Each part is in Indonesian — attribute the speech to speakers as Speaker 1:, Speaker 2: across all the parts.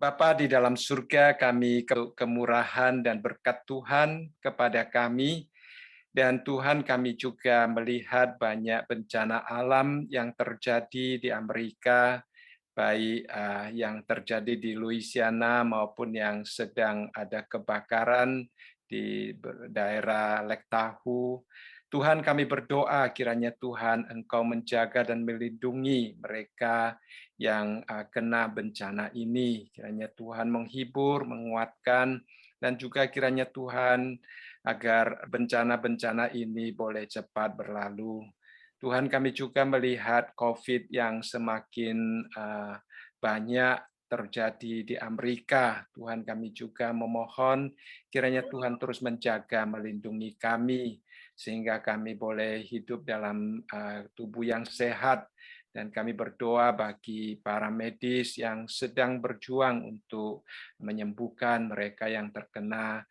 Speaker 1: Bapa di dalam surga, kami kemurahan dan berkat Tuhan kepada kami, dan Tuhan kami juga melihat banyak bencana alam yang terjadi di Amerika, baik yang terjadi di Louisiana maupun yang sedang ada kebakaran di daerah Lake Tahoe. Tuhan kami berdoa kiranya Tuhan Engkau menjaga dan melindungi mereka yang kena bencana ini. Kiranya Tuhan menghibur, menguatkan, dan juga kiranya Tuhan agar bencana-bencana ini boleh cepat berlalu. Tuhan kami juga melihat COVID yang semakin banyak terjadi di Amerika. Tuhan kami juga memohon kiranya Tuhan terus menjaga, melindungi kami, sehingga kami boleh hidup dalam tubuh yang sehat. Dan kami berdoa bagi para medis yang sedang berjuang untuk menyembuhkan mereka yang terkena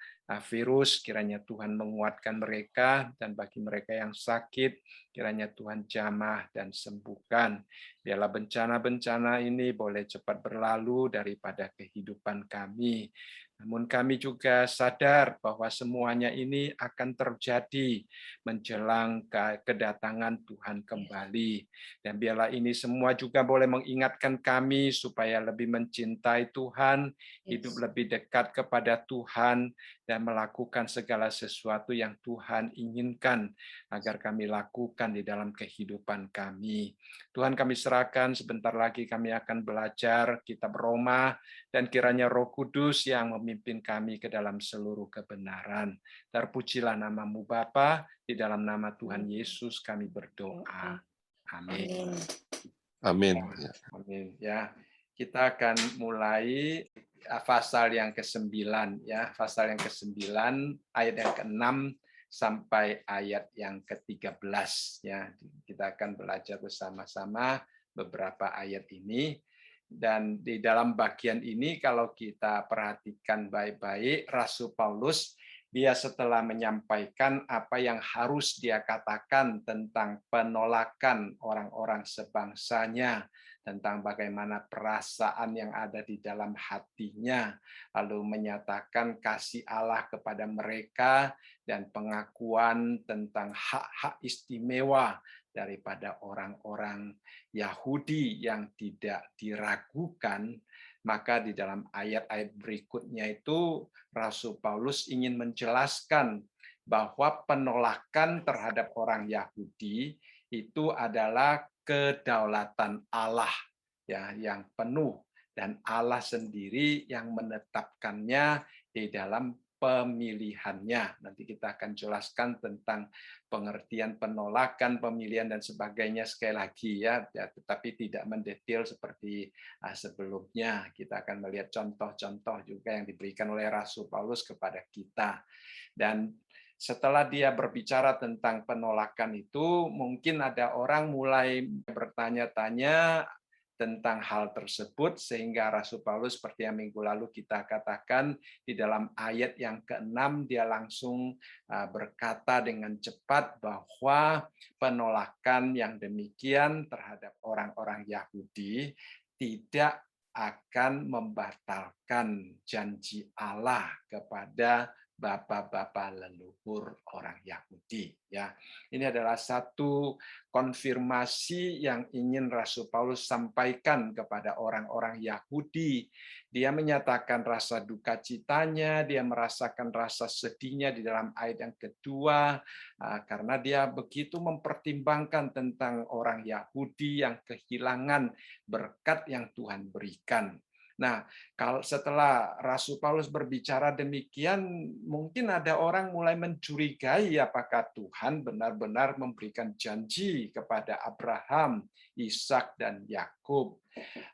Speaker 1: virus, kiranya Tuhan menguatkan mereka, dan bagi mereka yang sakit, kiranya Tuhan jamah dan sembuhkan. Biarlah bencana-bencana ini boleh cepat berlalu daripada kehidupan kami. Namun kami juga sadar bahwa semuanya ini akan terjadi menjelang kedatangan Tuhan kembali. Dan biarlah ini semua juga boleh mengingatkan kami supaya lebih mencintai Tuhan, hidup lebih dekat kepada Tuhan, dan melakukan segala sesuatu yang Tuhan inginkan agar kami lakukan di dalam kehidupan kami. Tuhan kami serahkan, sebentar lagi kami akan belajar kitab Roma, dan kiranya Roh Kudus yang memimpin kami ke dalam seluruh kebenaran. Terpujilah nama-Mu Bapa, di dalam nama Tuhan Yesus kami berdoa. Amin.
Speaker 2: Amin.
Speaker 1: Amin. Ya, kita akan mulai pasal yang ke-9 ya, pasal yang ke-9 ayat yang ke-6 sampai ayat yang ke-13 ya. Kita akan belajar bersama-sama beberapa ayat ini, dan di dalam bagian ini kalau kita perhatikan baik-baik, Rasul Paulus dia setelah menyampaikan apa yang harus dia katakan tentang penolakan orang-orang sebangsanya, tentang bagaimana perasaan yang ada di dalam hatinya, lalu menyatakan kasih Allah kepada mereka dan pengakuan tentang hak-hak istimewa daripada orang-orang Yahudi yang tidak diragukan. Maka di dalam ayat-ayat berikutnya itu Rasul Paulus ingin menjelaskan bahwa penolakan terhadap orang Yahudi itu adalah kedaulatan Allah ya yang penuh, dan Allah sendiri yang menetapkannya di dalam pemilihannya. Nanti kita akan jelaskan tentang pengertian penolakan, pemilihan dan sebagainya sekali lagi ya, tetapi tidak mendetail seperti sebelumnya. Kita akan melihat contoh-contoh juga yang diberikan oleh Rasul Paulus kepada kita. Dan setelah dia berbicara tentang penolakan itu, mungkin ada orang mulai bertanya-tanya tentang hal tersebut, sehingga Rasul Paulus seperti yang minggu lalu kita katakan di dalam ayat yang ke-6 dia langsung berkata dengan cepat bahwa penolakan yang demikian terhadap orang-orang Yahudi tidak akan membatalkan janji Allah kepada bapak-bapak leluhur orang Yahudi ya. Ini adalah satu konfirmasi yang ingin Rasul Paulus sampaikan kepada orang-orang Yahudi. Dia menyatakan rasa duka citanya, dia merasakan rasa sedihnya di dalam ayat yang kedua, karena dia begitu mempertimbangkan tentang orang Yahudi yang kehilangan berkat yang Tuhan berikan. Nah, kalau setelah Rasul Paulus berbicara demikian, mungkin ada orang mulai mencurigai apakah Tuhan benar-benar memberikan janji kepada Abraham, Ishak, dan Yakub.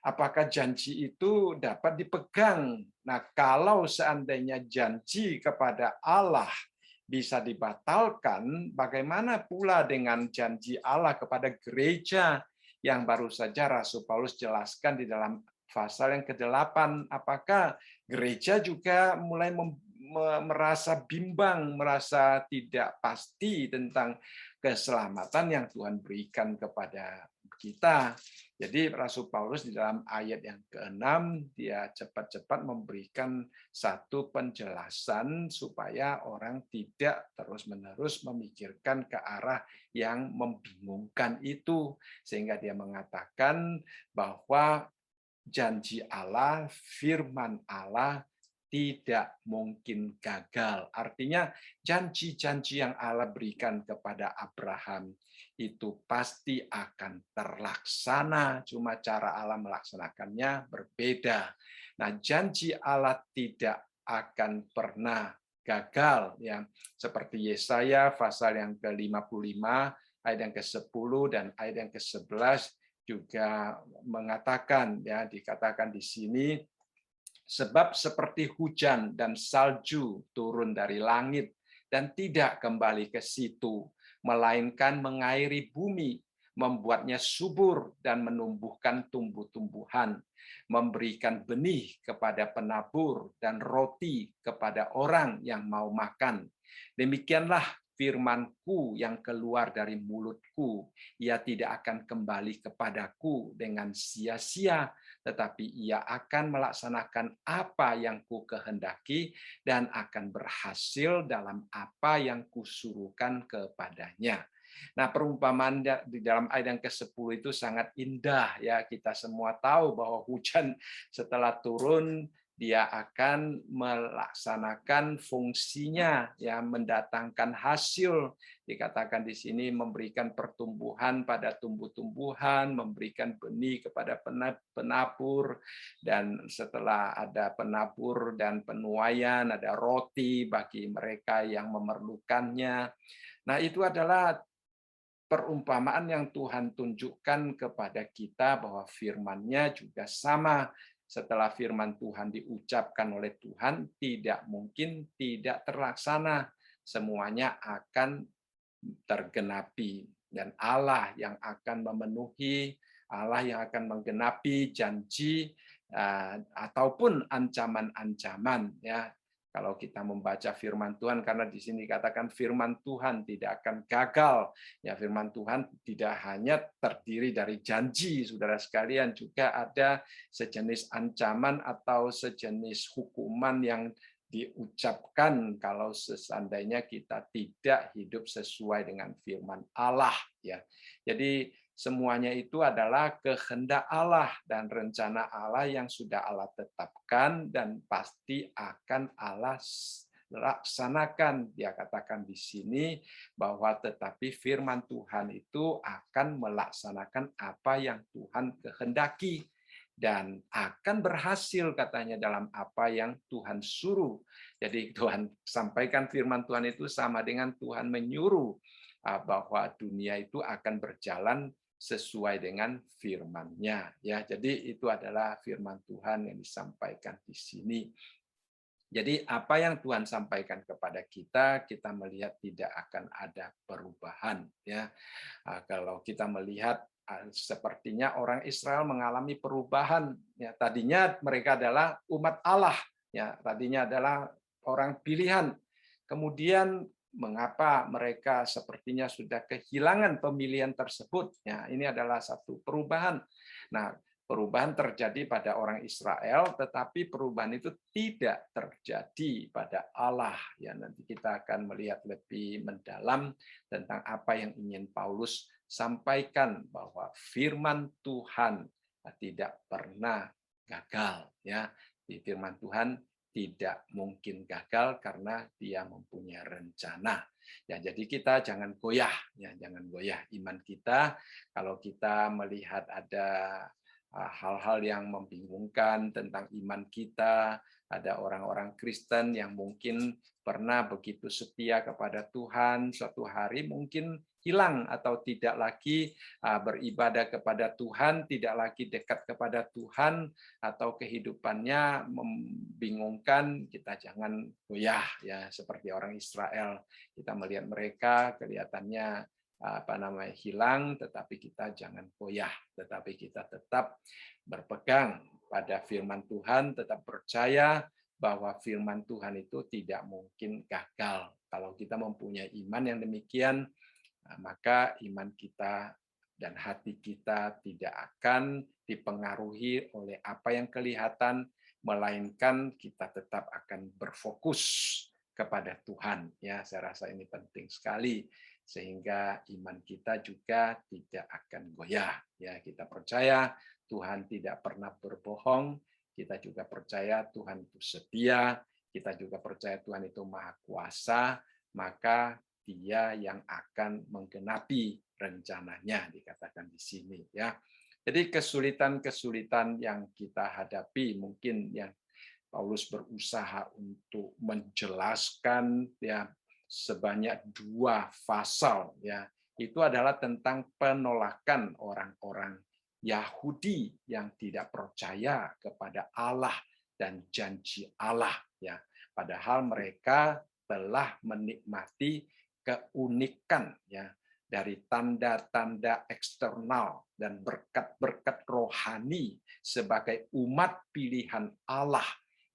Speaker 1: Apakah janji itu dapat dipegang? Nah, kalau seandainya janji kepada Allah bisa dibatalkan, bagaimana pula dengan janji Allah kepada gereja yang baru saja Rasul Paulus jelaskan di dalam pasal yang ke-8, apakah gereja juga mulai merasa bimbang, merasa tidak pasti tentang keselamatan yang Tuhan berikan kepada kita. Jadi Rasul Paulus di dalam ayat yang ke-6 dia cepat-cepat memberikan satu penjelasan supaya orang tidak terus-menerus memikirkan ke arah yang membingungkan itu, sehingga dia mengatakan bahwa janji Allah, firman Allah tidak mungkin gagal. Artinya janji-janji yang Allah berikan kepada Abraham itu pasti akan terlaksana. Cuma cara Allah melaksanakannya berbeda. Nah, janji Allah tidak akan pernah gagal, ya. Seperti Yesaya pasal yang ke-55 ayat yang ke-10 dan ayat yang ke-11 juga mengatakan, ya, dikatakan di sini, sebab seperti hujan dan salju turun dari langit dan tidak kembali ke situ, melainkan mengairi bumi, membuatnya subur dan menumbuhkan tumbuh-tumbuhan, memberikan benih kepada penabur dan roti kepada orang yang mau makan. Demikianlah firman-Ku yang keluar dari mulutku, ia tidak akan kembali kepadaku dengan sia-sia, tetapi ia akan melaksanakan apa yang ku kehendaki dan akan berhasil dalam apa yang kusuruhkan kepadanya. Nah, perumpamaan di dalam ayat yang ke-10 itu sangat indah, ya. Kita semua tahu bahwa hujan setelah turun dia akan melaksanakan fungsinya, ya, mendatangkan hasil. Dikatakan di sini memberikan pertumbuhan pada tumbuh-tumbuhan, memberikan benih kepada penabur, dan setelah ada penabur dan penuaian, ada roti bagi mereka yang memerlukannya. Nah, itu adalah perumpamaan yang Tuhan tunjukkan kepada kita bahwa firman-Nya juga sama. Setelah firman Tuhan diucapkan oleh Tuhan, tidak mungkin tidak terlaksana. Semuanya akan tergenapi. Dan Allah yang akan memenuhi, Allah yang akan menggenapi janji ataupun ancaman-ancaman, ya. Kalau kita membaca firman Tuhan, karena di sini dikatakan firman Tuhan tidak akan gagal. Ya, firman Tuhan tidak hanya terdiri dari janji, saudara sekalian, juga ada sejenis ancaman atau sejenis hukuman yang diucapkan kalau seandainya kita tidak hidup sesuai dengan firman Allah, ya. Jadi semuanya itu adalah kehendak Allah dan rencana Allah yang sudah Allah tetapkan dan pasti akan Allah laksanakan. Dia katakan di sini bahwa tetapi firman Tuhan itu akan melaksanakan apa yang Tuhan kehendaki dan akan berhasil, katanya, dalam apa yang Tuhan suruh. Jadi Tuhan sampaikan firman Tuhan itu sama dengan Tuhan menyuruh bahwa dunia itu akan berjalan sesuai dengan firman-Nya, ya. Jadi itu adalah firman Tuhan yang disampaikan di sini. Jadi apa yang Tuhan sampaikan kepada kita, kita melihat tidak akan ada perubahan, ya. Kalau kita melihat sepertinya orang Israel mengalami perubahan, ya. Tadinya mereka adalah umat Allah, ya. Tadinya adalah orang pilihan. Kemudian mengapa mereka sepertinya sudah kehilangan pemilihan tersebut? Ya, ini adalah satu perubahan. Nah, perubahan terjadi pada orang Israel, tetapi perubahan itu tidak terjadi pada Allah. Ya, nanti kita akan melihat lebih mendalam tentang apa yang ingin Paulus sampaikan, bahwa firman Tuhan tidak pernah gagal. Ya, di firman Tuhan tidak mungkin gagal karena dia mempunyai rencana. Ya, jadi kita jangan goyah, ya, jangan goyah iman kita kalau kita melihat ada hal-hal yang membingungkan tentang iman kita. Ada orang-orang Kristen yang mungkin pernah begitu setia kepada Tuhan, suatu hari mungkin hilang atau tidak lagi beribadah kepada Tuhan, tidak lagi dekat kepada Tuhan, atau kehidupannya membingungkan. Kita jangan goyah, ya, seperti orang Israel. Kita melihat mereka kelihatannya hilang, tetapi kita jangan goyah, tetapi kita tetap berpegang pada firman Tuhan, tetap percaya bahwa firman Tuhan itu tidak mungkin gagal. Kalau kita mempunyai iman yang demikian, maka iman kita dan hati kita tidak akan dipengaruhi oleh apa yang kelihatan, melainkan kita tetap akan berfokus kepada Tuhan. Ya, saya rasa ini penting sekali sehingga iman kita juga tidak akan goyah. Ya, kita percaya Tuhan tidak pernah berbohong, kita juga percaya Tuhan itu setia, kita juga percaya Tuhan itu maha kuasa, maka Dia yang akan menggenapi rencananya, dikatakan di sini ya. Jadi kesulitan-kesulitan yang kita hadapi mungkin yang Paulus berusaha untuk menjelaskan ya sebanyak 2 pasal ya. Itu adalah tentang penolakan orang-orang Yahudi yang tidak percaya kepada Allah dan janji Allah ya. Padahal mereka telah menikmati keunikan ya dari tanda-tanda eksternal dan berkat-berkat rohani sebagai umat pilihan Allah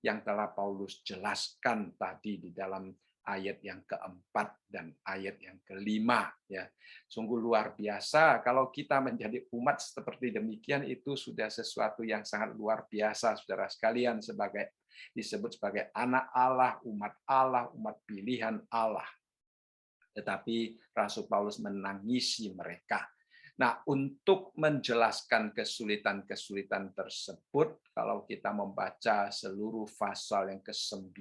Speaker 1: yang telah Paulus jelaskan tadi di dalam ayat yang keempat dan ayat yang kelima ya. Sungguh luar biasa kalau kita menjadi umat seperti demikian, itu sudah sesuatu yang sangat luar biasa saudara sekalian, sebagai disebut sebagai anak Allah, umat pilihan Allah. Tetapi Rasul Paulus menangisi mereka. Nah, untuk menjelaskan kesulitan-kesulitan tersebut, kalau kita membaca seluruh pasal yang ke-9,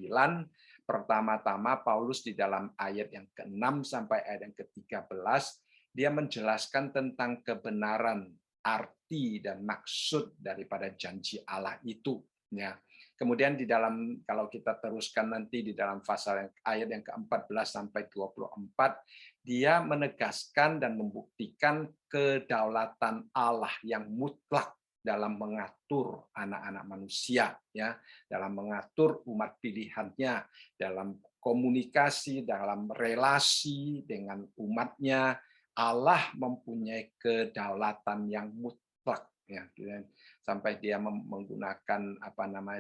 Speaker 1: pertama-tama Paulus di dalam ayat yang ke-6 sampai ayat yang ke-13, dia menjelaskan tentang kebenaran, arti, dan maksud daripada janji Allah itu. Ya. Kemudian di dalam, kalau kita teruskan nanti di dalam pasal ayat yang ke-14 sampai 24, dia menegaskan dan membuktikan kedaulatan Allah yang mutlak dalam mengatur anak-anak manusia ya, dalam mengatur umat pilihannya, dalam komunikasi, dalam relasi dengan umatnya. Allah mempunyai kedaulatan yang mutlak ya. Sampai dia menggunakan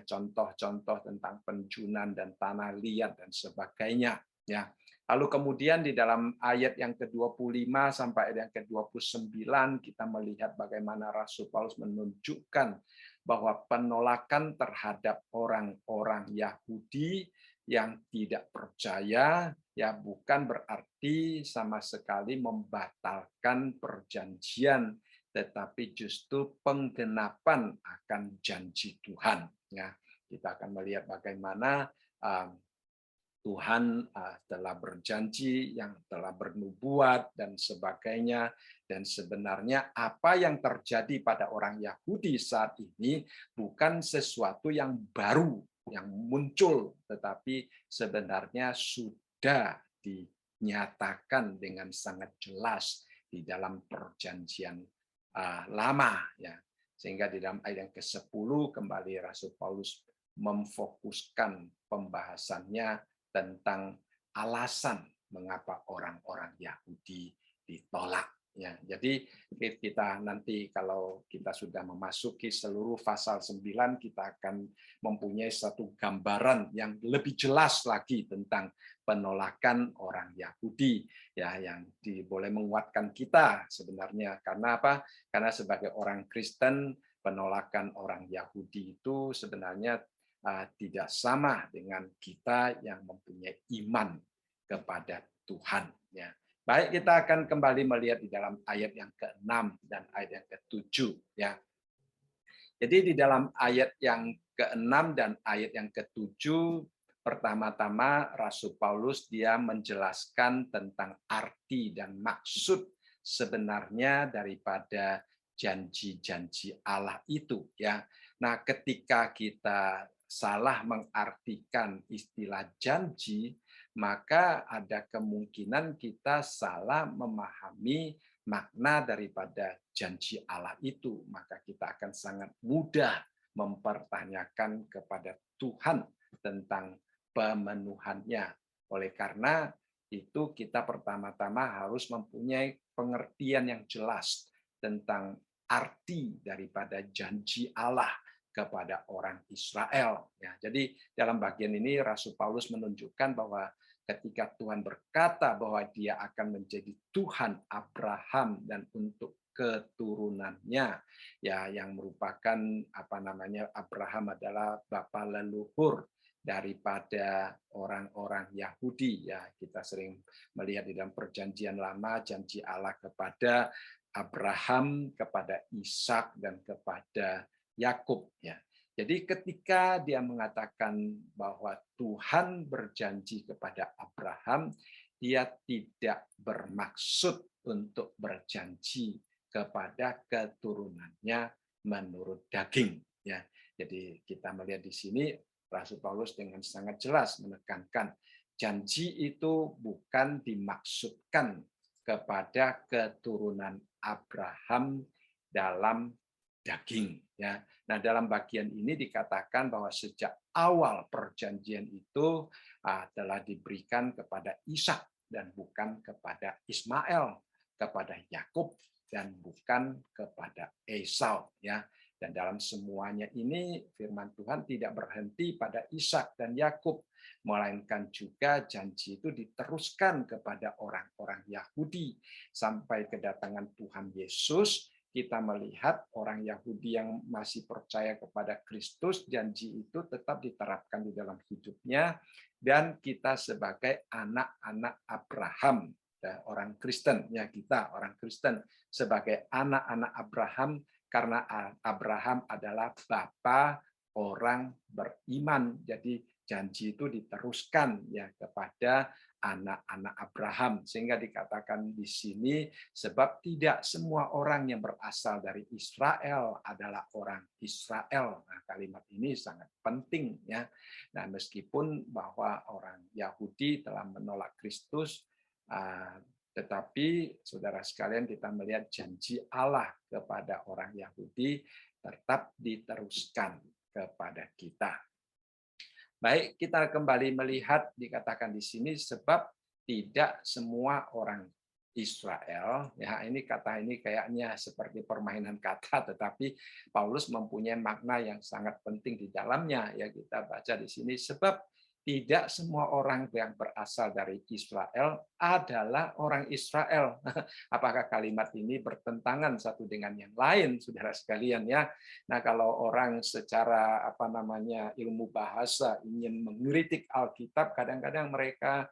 Speaker 1: contoh-contoh tentang penjunan dan tanah liat dan sebagainya ya. Lalu kemudian di dalam ayat yang ke-25 sampai ayat yang ke-29 kita melihat bagaimana Rasul Paulus menunjukkan bahwa penolakan terhadap orang-orang Yahudi yang tidak percaya ya bukan berarti sama sekali membatalkan perjanjian, tetapi justru penggenapan akan janji Tuhan. Ya, kita akan melihat bagaimana Tuhan telah berjanji, yang telah bernubuat dan sebagainya. Dan sebenarnya apa yang terjadi pada orang Yahudi saat ini bukan sesuatu yang baru, yang muncul, tetapi sebenarnya sudah dinyatakan dengan sangat jelas di dalam perjanjian lama ya. Sehingga di dalam ayat yang ke-10 kembali Rasul Paulus memfokuskan pembahasannya tentang alasan mengapa orang-orang Yahudi ditolak ya. Jadi kita nanti kalau kita sudah memasuki seluruh pasal 9, kita akan mempunyai satu gambaran yang lebih jelas lagi tentang penolakan orang Yahudi ya, yang boleh menguatkan kita sebenarnya. Karena apa? Karena sebagai orang Kristen, penolakan orang Yahudi itu sebenarnya tidak sama dengan kita yang mempunyai iman kepada Tuhan ya. Baik, kita akan kembali melihat di dalam ayat yang ke-6 dan ayat yang ke-7 ya. Jadi di dalam ayat yang ke-6 dan ayat yang ke-7, pertama-tama Rasul Paulus dia menjelaskan tentang arti dan maksud sebenarnya daripada janji-janji Allah itu ya. Nah, ketika kita salah mengartikan istilah janji, maka ada kemungkinan kita salah memahami makna daripada janji Allah itu. Maka kita akan sangat mudah mempertanyakan kepada Tuhan tentang pemenuhannya. Oleh karena itu kita pertama-tama harus mempunyai pengertian yang jelas tentang arti daripada janji Allah kepada orang Israel. Ya, jadi dalam bagian ini Rasul Paulus menunjukkan bahwa ketika Tuhan berkata bahwa Dia akan menjadi Tuhan Abraham dan untuk keturunannya, ya, yang merupakan Abraham adalah bapa leluhur daripada orang-orang Yahudi, ya. Kita sering melihat di dalam Perjanjian Lama janji Allah kepada Abraham, kepada Ishak, dan kepada Yakub, ya. Jadi ketika dia mengatakan bahwa Tuhan berjanji kepada Abraham, dia tidak bermaksud untuk berjanji kepada keturunannya menurut daging, ya. Jadi kita melihat di sini Rasul Paulus dengan sangat jelas menekankan janji itu bukan dimaksudkan kepada keturunan Abraham dalam daging, ya. Nah, dalam bagian ini dikatakan bahwa sejak awal perjanjian itu telah diberikan kepada Ishak dan bukan kepada Ismail, kepada Yakub dan bukan kepada Esau, ya. Dan dalam semuanya ini firman Tuhan tidak berhenti pada Ishak dan Yakub, melainkan juga janji itu diteruskan kepada orang-orang Yahudi sampai kedatangan Tuhan Yesus. Kita melihat orang Yahudi yang masih percaya kepada Kristus, janji itu tetap diterapkan di dalam hidupnya, dan kita sebagai anak-anak Abraham, orang Kristen, ya, kita orang Kristen sebagai anak-anak Abraham, karena Abraham adalah bapa orang beriman. Jadi janji itu diteruskan, ya, kepada anak-anak Abraham, sehingga dikatakan di sini sebab tidak semua orang yang berasal dari Israel adalah orang Israel. Nah, kalimat ini sangat penting, ya. Nah, meskipun bahwa orang Yahudi telah menolak Kristus, tetapi saudara sekalian, kita melihat janji Allah kepada orang Yahudi tetap diteruskan kepada kita. Baik, kita kembali melihat dikatakan di sini sebab tidak semua orang Israel, ya, ini kata ini kayaknya seperti permainan kata, tetapi Paulus mempunyai makna yang sangat penting di dalamnya, ya. Kita baca di sini sebab tidak semua orang yang berasal dari Israel adalah orang Israel. Apakah kalimat ini bertentangan satu dengan yang lain, saudara sekalian, ya? Nah, kalau orang secara ilmu bahasa ingin mengkritik Alkitab, kadang-kadang mereka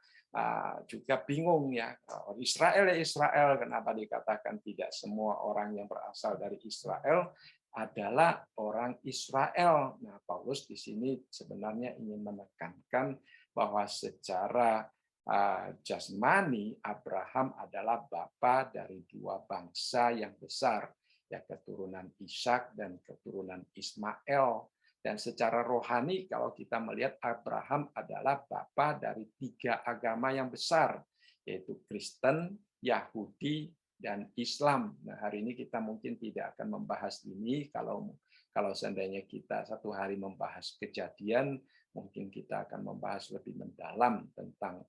Speaker 1: juga bingung, ya. Israel ya Israel, kenapa dikatakan tidak semua orang yang berasal dari Israel adalah orang Israel. Nah, Paulus di sini sebenarnya ingin menekankan bahwa secara jasmani Abraham adalah bapa dari dua bangsa yang besar, ya, keturunan Ishak dan keturunan Ismail. Dan secara rohani kalau kita melihat Abraham adalah bapa dari tiga agama yang besar, yaitu Kristen, Yahudi, dan Islam. Nah, hari ini kita mungkin tidak akan membahas ini. Kalau seandainya kita satu hari membahas Kejadian, mungkin kita akan membahas lebih mendalam tentang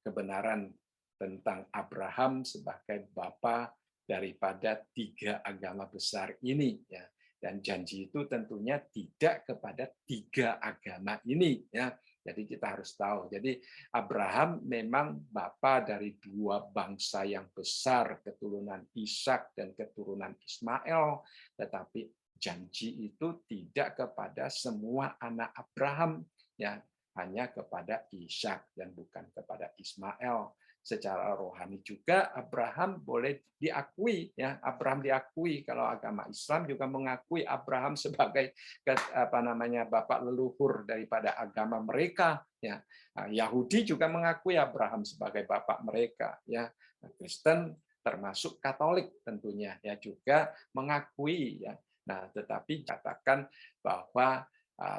Speaker 1: kebenaran tentang Abraham sebagai bapa daripada tiga agama besar ini, ya. Dan janji itu tentunya tidak kepada tiga agama ini, ya. Jadi kita harus tahu. Jadi Abraham memang bapa dari dua bangsa yang besar, keturunan Ishak dan keturunan Ismail, tetapi janji itu tidak kepada semua anak Abraham, ya, hanya kepada Ishak dan bukan kepada Ismail. Secara rohani juga Abraham boleh diakui, ya. Abraham diakui, kalau agama Islam juga mengakui Abraham sebagai bapak leluhur daripada agama mereka, ya. Yahudi juga mengakui Abraham sebagai bapak mereka, ya. Kristen termasuk Katolik tentunya, ya, juga mengakui, ya. Nah, tetapi katakan bahwa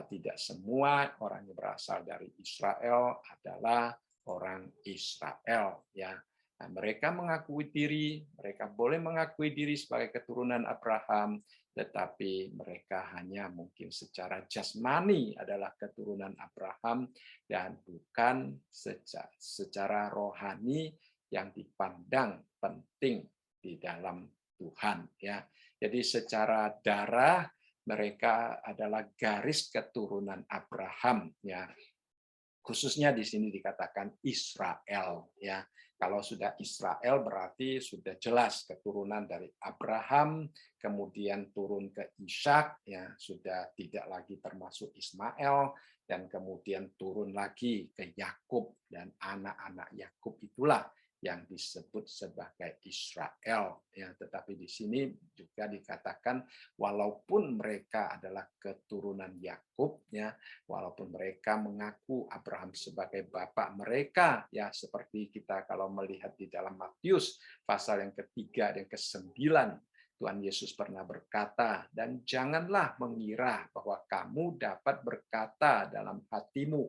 Speaker 1: tidak semua orang yang berasal dari Israel adalah orang Israel, ya. Nah, mereka mengakui diri, mereka boleh mengakui diri sebagai keturunan Abraham, tetapi mereka hanya mungkin secara jasmani adalah keturunan Abraham dan bukan secara rohani yang dipandang penting di dalam Tuhan, ya. Jadi secara darah mereka adalah garis keturunan Abraham, ya. Khususnya di sini dikatakan Israel, ya. Kalau sudah Israel berarti sudah jelas keturunan dari Abraham, kemudian turun ke Ishak, ya sudah tidak lagi termasuk Ismail, dan kemudian turun lagi ke Yakub, dan anak-anak Yakub itulah yang disebut sebagai Israel, ya. Tetapi di sini juga dikatakan walaupun mereka adalah keturunan Yakub, ya, walaupun mereka mengaku Abraham sebagai bapak mereka, ya, seperti kita kalau melihat di dalam Matius pasal yang ketiga dan ke-9, Tuhan Yesus pernah berkata, dan janganlah mengira bahwa kamu dapat berkata dalam hatimu,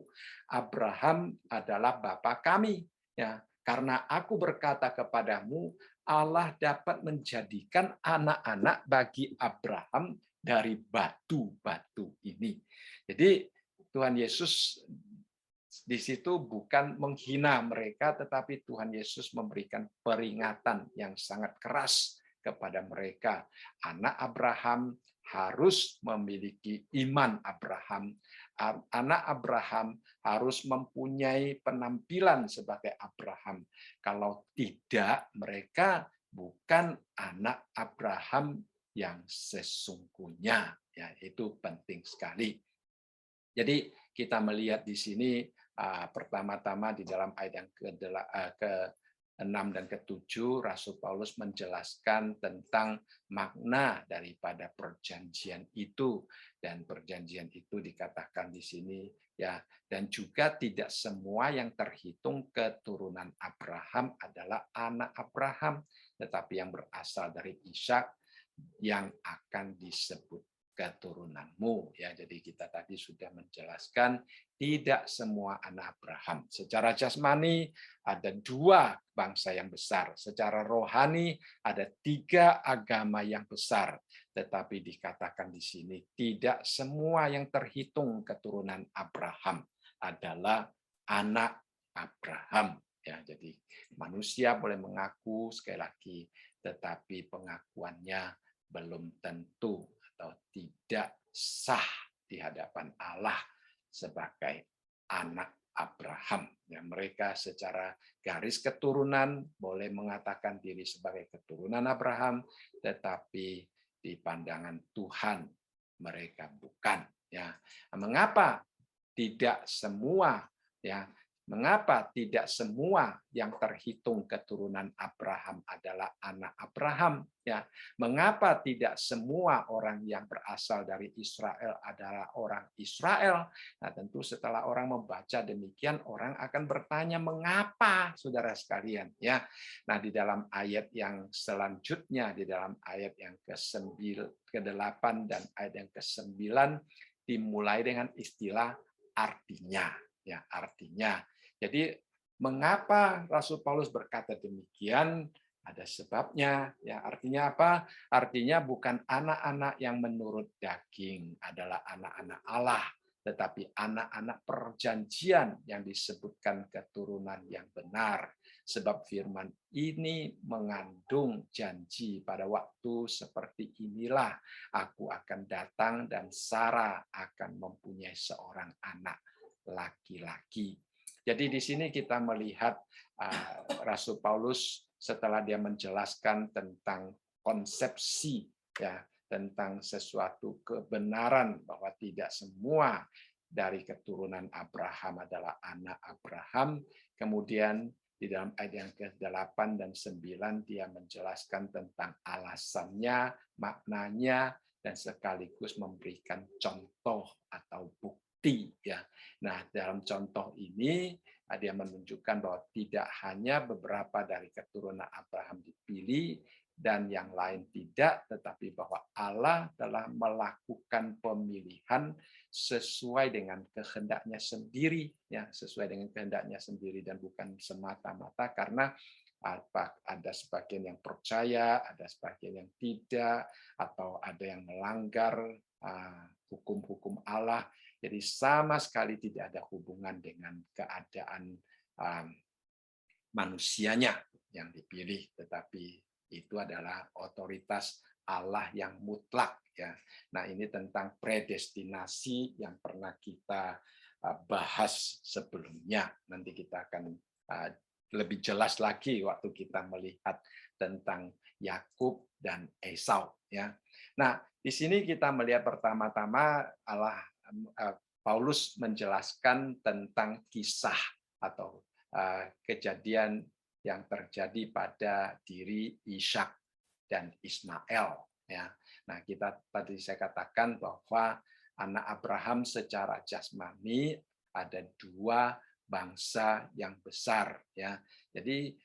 Speaker 1: Abraham adalah bapa kami, ya, karena aku berkata kepadamu, Allah dapat menjadikan anak-anak bagi Abraham dari batu-batu ini. Jadi Tuhan Yesus di situ bukan menghina mereka, tetapi Tuhan Yesus memberikan peringatan yang sangat keras kepada mereka. Anak Abraham harus memiliki iman Abraham. Anak Abraham harus mempunyai penampilan sebagai Abraham. Kalau tidak, mereka bukan anak Abraham yang sesungguhnya. Ya, itu penting sekali. Jadi kita melihat di sini pertama-tama di dalam ayat yang ke-6 dan ke-7, Rasul Paulus menjelaskan tentang makna daripada perjanjian itu, dan perjanjian itu dikatakan di sini, ya, dan juga tidak semua yang terhitung keturunan Abraham adalah anak Abraham, tetapi yang berasal dari Ishak yang akan disebut keturunanmu, ya. Jadi kita tadi sudah menjelaskan tidak semua anak Abraham. Secara jasmani ada 2 bangsa yang besar, secara rohani ada 3 agama yang besar. Tetapi dikatakan di sini tidak semua yang terhitung keturunan Abraham adalah anak Abraham, ya. Jadi manusia boleh mengaku sekali lagi, tetapi pengakuannya belum tentu atau tidak sah di hadapan Allah sebagai anak Abraham. Ya, mereka secara garis keturunan boleh mengatakan diri sebagai keturunan Abraham, tetapi di pandangan Tuhan mereka bukan. Ya, mengapa tidak semua, ya? Mengapa tidak semua yang terhitung keturunan Abraham adalah anak Abraham? Ya, mengapa tidak semua orang yang berasal dari Israel adalah orang Israel? Nah, tentu setelah orang membaca demikian, orang akan bertanya mengapa, saudara sekalian? Ya, nah di dalam ayat yang selanjutnya, di dalam ayat yang ke-8 dan ayat yang ke-9 dimulai dengan istilah artinya, ya, artinya. Jadi mengapa Rasul Paulus berkata demikian? Ada sebabnya, ya. Artinya apa? Artinya bukan anak-anak yang menurut daging adalah anak-anak Allah, tetapi anak-anak perjanjian yang disebutkan keturunan yang benar. Sebab firman ini mengandung janji pada waktu seperti inilah aku akan datang dan Sarah akan mempunyai seorang anak laki-laki. Jadi di sini kita melihat Rasul Paulus setelah dia menjelaskan tentang konsepsi, ya, tentang sesuatu kebenaran bahwa tidak semua dari keturunan Abraham adalah anak Abraham. Kemudian di dalam ayat yang ke-8 dan 9 dia menjelaskan tentang alasannya, maknanya, dan sekaligus memberikan contoh atau bukti, ya. Nah, dalam contoh ini dia menunjukkan bahwa tidak hanya beberapa dari keturunan Abraham dipilih dan yang lain tidak, tetapi bahwa Allah telah melakukan pemilihan sesuai dengan kehendaknya sendiri, ya, sesuai dengan kehendaknya sendiri, dan bukan semata-mata karena ada sebagian yang percaya, ada sebagian yang tidak, atau ada yang melanggar hukum-hukum Allah. Jadi sama sekali tidak ada hubungan dengan keadaan manusianya yang dipilih, tetapi itu adalah otoritas Allah yang mutlak, ya. Nah, ini tentang predestinasi yang pernah kita bahas sebelumnya. Nanti kita akan lebih jelas lagi waktu kita melihat tentang Yakub dan Esau, ya. Nah, di sini kita melihat pertama-tama Paulus menjelaskan tentang kisah atau kejadian yang terjadi pada diri Ishak dan Ismail, ya. Nah, tadi saya katakan bahwa anak Abraham secara jasmani ada dua bangsa yang besar, ya. Jadi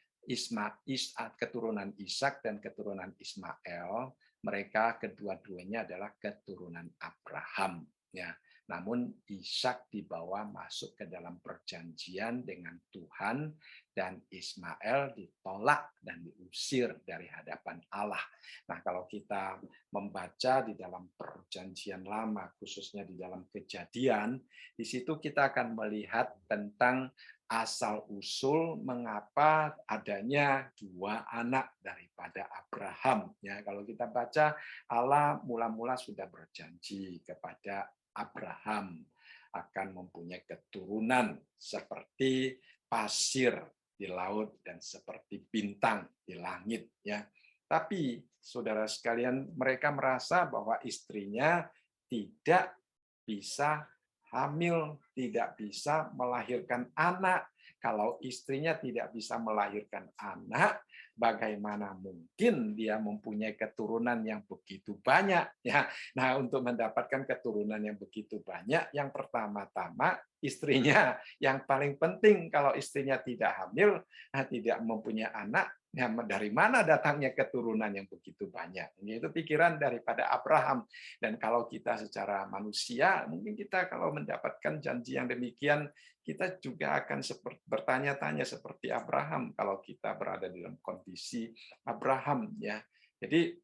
Speaker 1: keturunan Ishak dan keturunan Ismail, mereka kedua-duanya adalah keturunan Abraham, ya. Namun Ishak dibawa masuk ke dalam perjanjian dengan Tuhan dan Ismail ditolak dan diusir dari hadapan Allah. Nah, kalau kita membaca di dalam perjanjian lama, khususnya di dalam Kejadian, di situ kita akan melihat tentang asal-usul mengapa adanya dua anak daripada Abraham. Ya, kalau kita baca, Allah mula-mula sudah berjanji kepada Abraham akan mempunyai keturunan seperti pasir di laut dan seperti bintang di langit, ya. Tapi saudara sekalian, mereka merasa bahwa istrinya tidak bisa hamil, tidak bisa melahirkan anak. Kalau istrinya tidak bisa melahirkan anak, bagaimana mungkin dia mempunyai keturunan yang begitu banyak, ya. Nah, untuk mendapatkan keturunan yang begitu banyak, yang pertama-tama istrinya yang paling penting. Kalau istrinya tidak hamil, tidak mempunyai anak, ya, dari mana datangnya keturunan yang begitu banyak? Itu pikiran daripada Abraham. Dan kalau kita secara manusia, mungkin kita kalau mendapatkan janji yang demikian, kita juga akan bertanya-tanya seperti Abraham kalau kita berada di dalam kondisi Abraham, ya. Jadi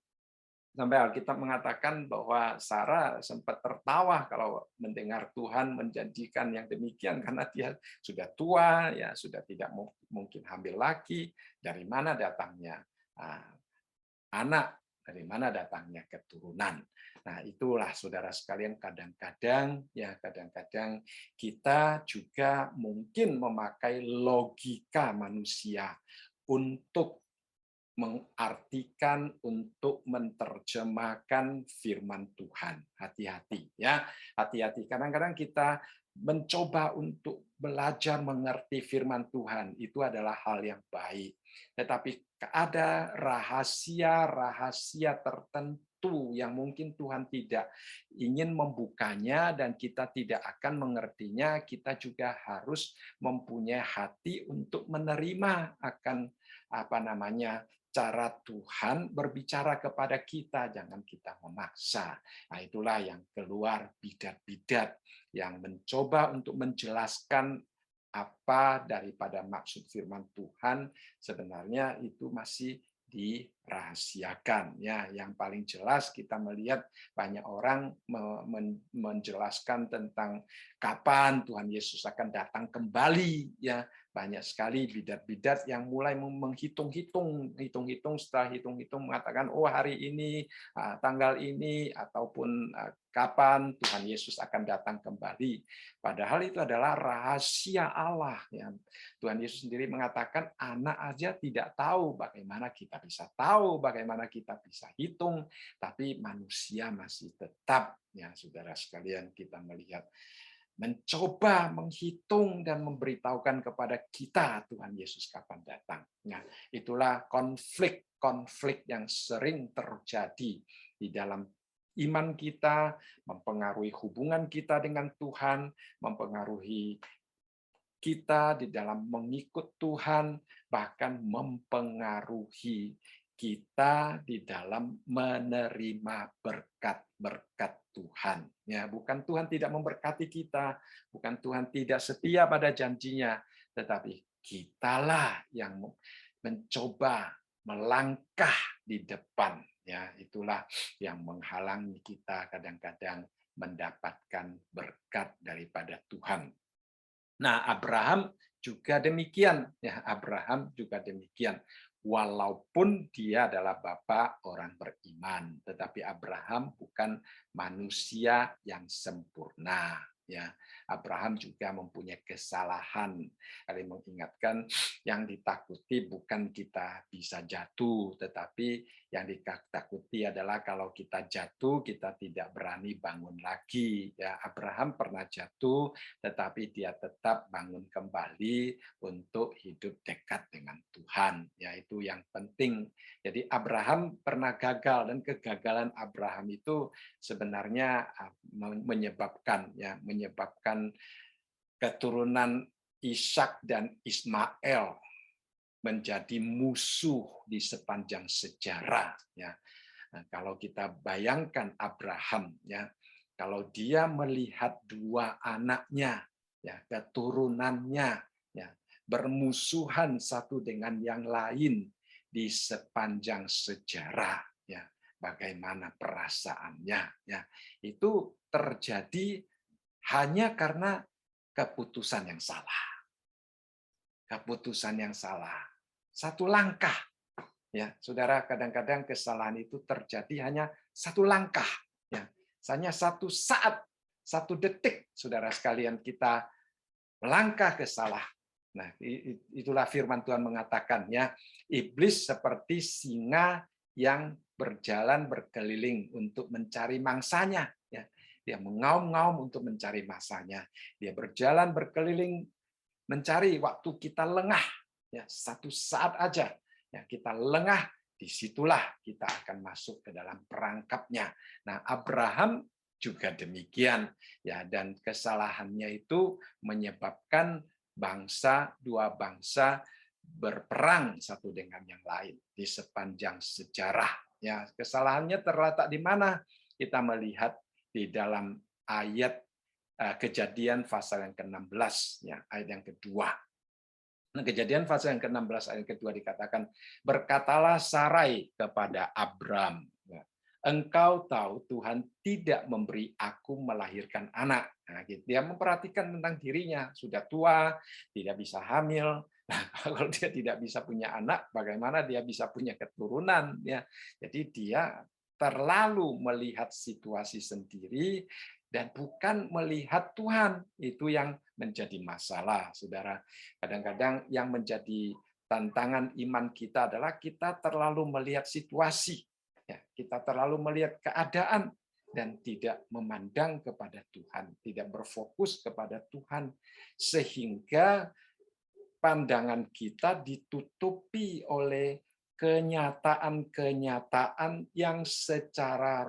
Speaker 1: sampai Alkitab mengatakan bahwa Sarah sempat tertawa kalau mendengar Tuhan menjanjikan yang demikian, karena dia sudah tua, ya, sudah tidak mungkin hamil lagi. Dari mana datangnya anak? Dari mana datangnya keturunan? Nah, itulah saudara sekalian, kadang-kadang kita juga mungkin memakai logika manusia untuk mengartikan, untuk menerjemahkan firman Tuhan. Hati-hati, ya. Hati-hati. Kadang-kadang kita mencoba untuk belajar mengerti firman Tuhan, itu adalah hal yang baik. Tetapi ada rahasia-rahasia tertentu yang mungkin Tuhan tidak ingin membukanya dan kita tidak akan mengertinya. Kita juga harus mempunyai hati untuk menerima akan cara Tuhan berbicara kepada kita, jangan kita memaksa. Nah, itulah yang keluar bidat-bidat yang mencoba untuk menjelaskan apa daripada maksud firman Tuhan, sebenarnya itu masih dirahasiakan, ya. Yang paling jelas kita melihat banyak orang menjelaskan tentang kapan Tuhan Yesus akan datang kembali, ya. Banyak sekali bidat-bidat yang mulai menghitung-hitung, setelah hitung-hitung mengatakan, oh, hari ini, tanggal ini, ataupun kapan Tuhan Yesus akan datang kembali. Padahal itu adalah rahasia Allah, ya. Tuhan Yesus sendiri mengatakan, anak aja tidak tahu, bagaimana kita bisa tahu, bagaimana kita bisa hitung, tapi manusia masih tetap, ya, saudara sekalian, kita melihat mencoba menghitung dan memberitahukan kepada kita Tuhan Yesus kapan datang. Nah, itulah konflik yang sering terjadi di dalam iman kita, mempengaruhi hubungan kita dengan Tuhan, mempengaruhi kita di dalam mengikut Tuhan, bahkan mempengaruhi kita di dalam menerima berkat-berkat Tuhan. Ya, bukan Tuhan tidak memberkati kita, bukan Tuhan tidak setia pada janjinya, tetapi kitalah yang mencoba melangkah di depan. Ya, itulah yang menghalangi kita kadang-kadang mendapatkan berkat daripada Tuhan. Nah, Abraham juga demikian, ya. Abraham juga demikian. Walaupun dia adalah bapak orang beriman, tetapi Abraham bukan manusia yang sempurna. ya. Abraham juga mempunyai kesalahan. Kali mengingatkan yang ditakuti bukan kita bisa jatuh, tetapi yang ditakuti adalah kalau kita jatuh kita tidak berani bangun lagi. Ya, Abraham pernah jatuh, tetapi dia tetap bangun kembali untuk hidup dekat dengan Tuhan. Ya, itu yang penting. Jadi Abraham pernah gagal, dan kegagalan Abraham itu sebenarnya menyebabkan keturunan Ishak dan Ismail menjadi musuh di sepanjang sejarah. Ya, nah, kalau kita bayangkan Abraham, ya, kalau dia melihat dua anaknya, ya, keturunannya, ya, bermusuhan satu dengan yang lain di sepanjang sejarah, ya, bagaimana perasaannya, ya, itu terjadi hanya karena keputusan yang salah. Keputusan yang salah. Satu langkah. Ya, saudara, kadang-kadang kesalahan itu terjadi hanya satu langkah. Ya, hanya satu saat, satu detik, saudara sekalian, kita melangkah ke salah. Nah, itulah firman Tuhan mengatakan, ya, iblis seperti singa yang berjalan berkeliling untuk mencari mangsanya. Ya, dia mengaum-ngaum untuk mencari mangsanya. Dia berjalan berkeliling mencari waktu kita lengah, ya, satu saat aja, ya, kita lengah, disitulah kita akan masuk ke dalam perangkapnya. Nah, Abraham juga demikian, ya, dan kesalahannya itu menyebabkan dua bangsa berperang satu dengan yang lain di sepanjang sejarah. Ya, kesalahannya terletak di mana? Kita melihat di dalam ayat Kejadian pasal yang ke-16, ya, ayat yang kedua. Nah, Kejadian pasal yang ke-16 ayat yang kedua dikatakan, berkatalah Sarai kepada Abram, ya, engkau tahu Tuhan tidak memberi aku melahirkan anak. Nah, dia memperhatikan tentang dirinya, sudah tua, tidak bisa hamil. Nah, kalau dia tidak bisa punya anak, bagaimana dia bisa punya keturunan? Ya, jadi dia terlalu melihat situasi sendiri dan bukan melihat Tuhan. Itu yang menjadi masalah, saudara. Kadang-kadang yang menjadi tantangan iman kita adalah kita terlalu melihat situasi, ya, kita terlalu melihat keadaan dan tidak memandang kepada Tuhan, tidak berfokus kepada Tuhan, sehingga pandangan kita ditutupi oleh kenyataan-kenyataan yang secara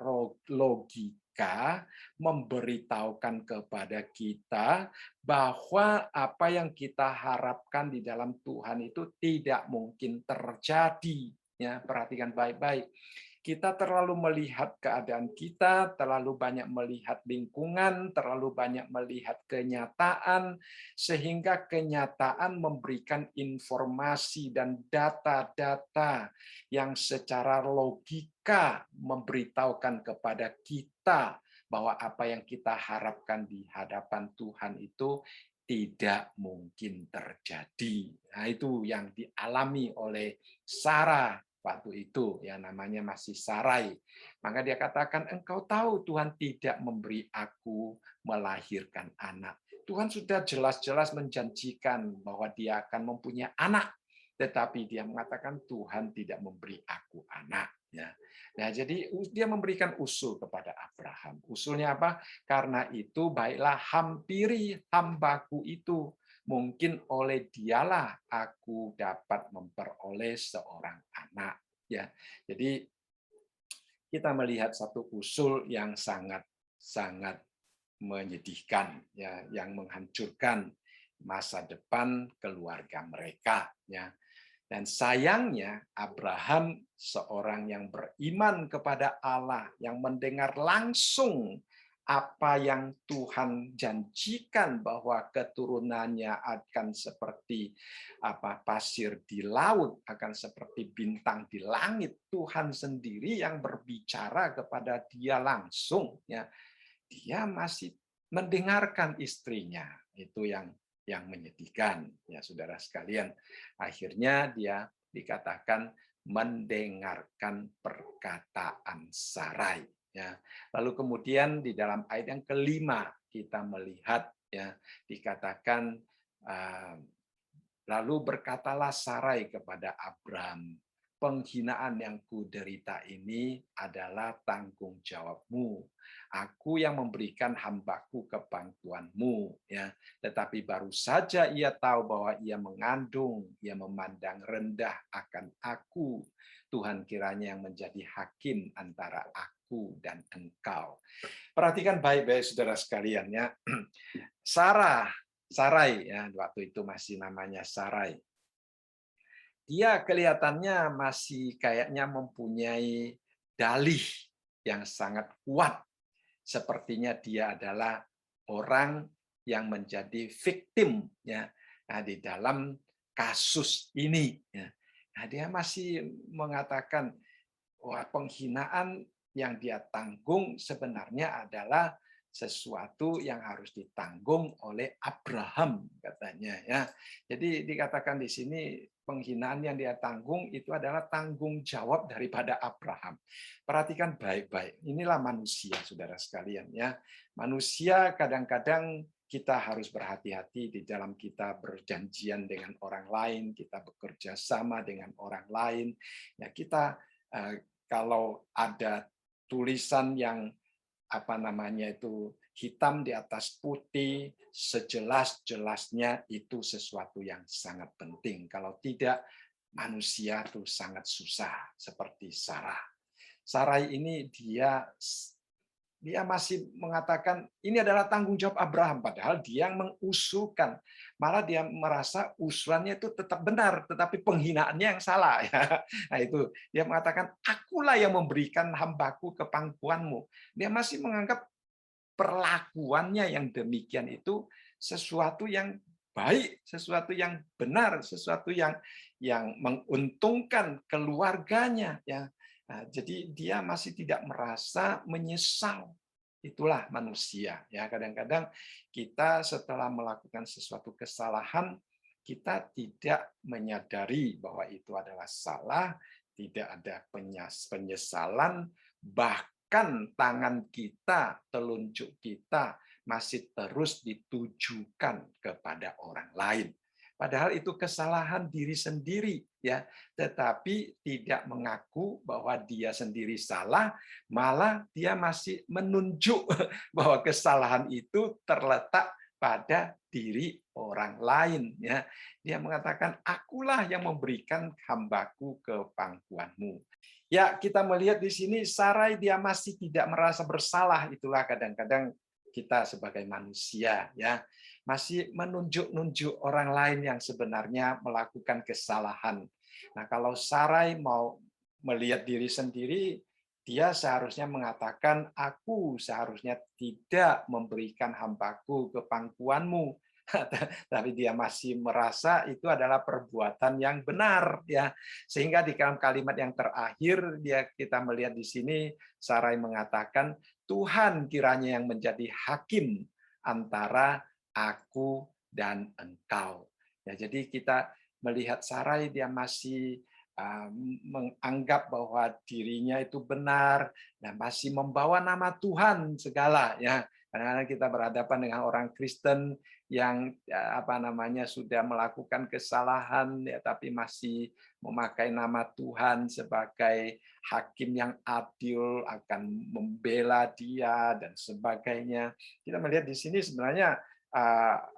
Speaker 1: logika memberitahukan kepada kita bahwa apa yang kita harapkan di dalam Tuhan itu tidak mungkin terjadi. Ya, perhatikan baik-baik. Kita terlalu melihat keadaan kita, terlalu banyak melihat lingkungan, terlalu banyak melihat kenyataan, sehingga kenyataan memberikan informasi dan data-data yang secara logika memberitahukan kepada kita bahwa apa yang kita harapkan di hadapan Tuhan itu tidak mungkin terjadi. Nah, itu yang dialami oleh Sarah waktu itu, ya, namanya masih Sarai. Maka dia katakan, engkau tahu Tuhan tidak memberi aku melahirkan anak. Tuhan sudah jelas-jelas menjanjikan bahwa dia akan mempunyai anak, tetapi dia mengatakan Tuhan tidak memberi aku anak. Ya. Nah, jadi dia memberikan usul kepada Abraham. Usulnya apa? Karena itu baiklah hampiri hambaku itu. Mungkin oleh dialah aku dapat memperoleh seorang anak. Ya, jadi kita melihat satu usul yang sangat menyedihkan, ya, yang menghancurkan masa depan keluarga mereka. Ya. Dan sayangnya Abraham, seorang yang beriman kepada Allah, yang mendengar langsung apa yang Tuhan janjikan bahwa keturunannya akan seperti pasir di laut, akan seperti bintang di langit. Tuhan sendiri yang berbicara kepada dia langsung, ya. Dia masih mendengarkan istrinya. Itu yang menyedihkan, ya, saudara sekalian. Akhirnya dia dikatakan mendengarkan perkataan Sarai. Ya. Lalu kemudian di dalam ayat yang kelima kita melihat ya dikatakan lalu berkatalah Sarai kepada Abram, penghinaan yang kuderita ini adalah tanggung jawabmu. Aku yang memberikan hambaku ke pangkuanmu, ya. Tetapi baru saja ia tahu bahwa ia mengandung, ia memandang rendah akan aku. Tuhan kiranya yang menjadi hakim antara aku dan engkau. Perhatikan baik-baik saudara sekalian ya. Sarai ya waktu itu masih namanya Sarai. Dia kelihatannya masih kayaknya mempunyai dalih yang sangat kuat. Sepertinya dia adalah orang yang menjadi victim ya di dalam kasus ini ya. Nah, dia masih mengatakan wah, penghinaan yang dia tanggung sebenarnya adalah sesuatu yang harus ditanggung oleh Abraham katanya ya. Jadi dikatakan di sini penghinaan yang dia tanggung itu adalah tanggung jawab daripada Abraham. Perhatikan baik-baik. Inilah manusia Saudara sekalian ya. Manusia kadang-kadang kita harus berhati-hati di dalam kita berjanjian dengan orang lain, kita bekerja sama dengan orang lain. Ya kita kalau ada tulisan yang hitam di atas putih, sejelas-jelasnya itu sesuatu yang sangat penting. Kalau tidak, manusia itu sangat susah seperti Sarah. Sarai ini dia masih mengatakan ini adalah tanggung jawab Abraham, padahal dia yang mengusulkan. Malah dia merasa usulannya itu tetap benar, tetapi penghinaannya yang salah. Nah itu dia mengatakan, akulah yang memberikan hambaku ke pangkuanmu. Dia masih menganggap perlakuannya yang demikian itu sesuatu yang baik, sesuatu yang benar, sesuatu yang menguntungkan keluarganya. Ya. Nah, jadi dia masih tidak merasa menyesal. Itulah manusia. Ya, kadang-kadang kita setelah melakukan sesuatu kesalahan, kita tidak menyadari bahwa itu adalah salah, tidak ada penyesalan, bahkan tangan kita, telunjuk kita masih terus ditujukan kepada orang lain. Padahal itu kesalahan diri sendiri ya, tetapi tidak mengaku bahwa dia sendiri salah, malah dia masih menunjuk bahwa kesalahan itu terletak pada diri orang lain ya. Dia mengatakan akulah yang memberikan hambaku ke pangkuanmu. Ya, kita melihat di sini Sarai dia masih tidak merasa bersalah, itulah kadang-kadang kita sebagai manusia ya masih menunjuk-nunjuk orang lain yang sebenarnya melakukan kesalahan. Nah, kalau Sarai mau melihat diri sendiri, dia seharusnya mengatakan, aku seharusnya tidak memberikan hambaku ke pangkuanmu. Tapi dia masih merasa itu adalah perbuatan yang benar, ya. Sehingga di dalam kalimat yang terakhir kita melihat di sini Sarai mengatakan, Tuhan kiranya yang menjadi hakim antara aku dan engkau. Ya, jadi kita melihat Sarai dia masih menganggap bahwa dirinya itu benar dan masih membawa nama Tuhan segala ya. Karena kita berhadapan dengan orang Kristen yang sudah melakukan kesalahan ya tapi masih memakai nama Tuhan sebagai hakim yang adil akan membela dia dan sebagainya. Kita melihat di sini sebenarnya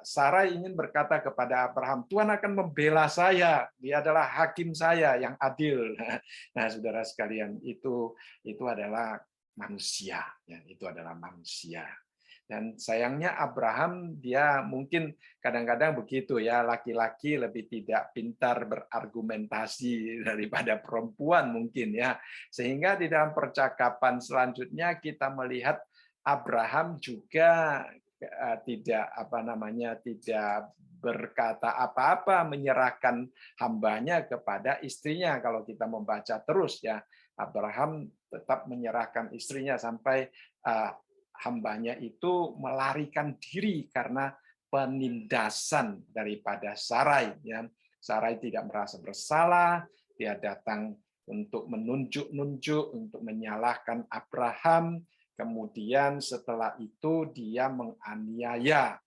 Speaker 1: Sarah ingin berkata kepada Abraham, Tuhan akan membela saya, dia adalah hakim saya yang adil. Nah, saudara sekalian, itu adalah manusia, ya, itu adalah manusia. Dan sayangnya Abraham dia mungkin kadang-kadang begitu ya, laki-laki lebih tidak pintar berargumentasi daripada perempuan mungkin ya. Sehingga di dalam percakapan selanjutnya kita melihat Abraham juga tidak berkata apa-apa, menyerahkan hambanya kepada istrinya. Kalau kita membaca terus ya, Abraham tetap menyerahkan istrinya sampai hambanya itu melarikan diri karena penindasan daripada Sarai. Ya. Sarai tidak merasa bersalah, dia datang untuk menunjuk-nunjuk, untuk menyalahkan Abraham, Kemudian setelah itu dia menganiaya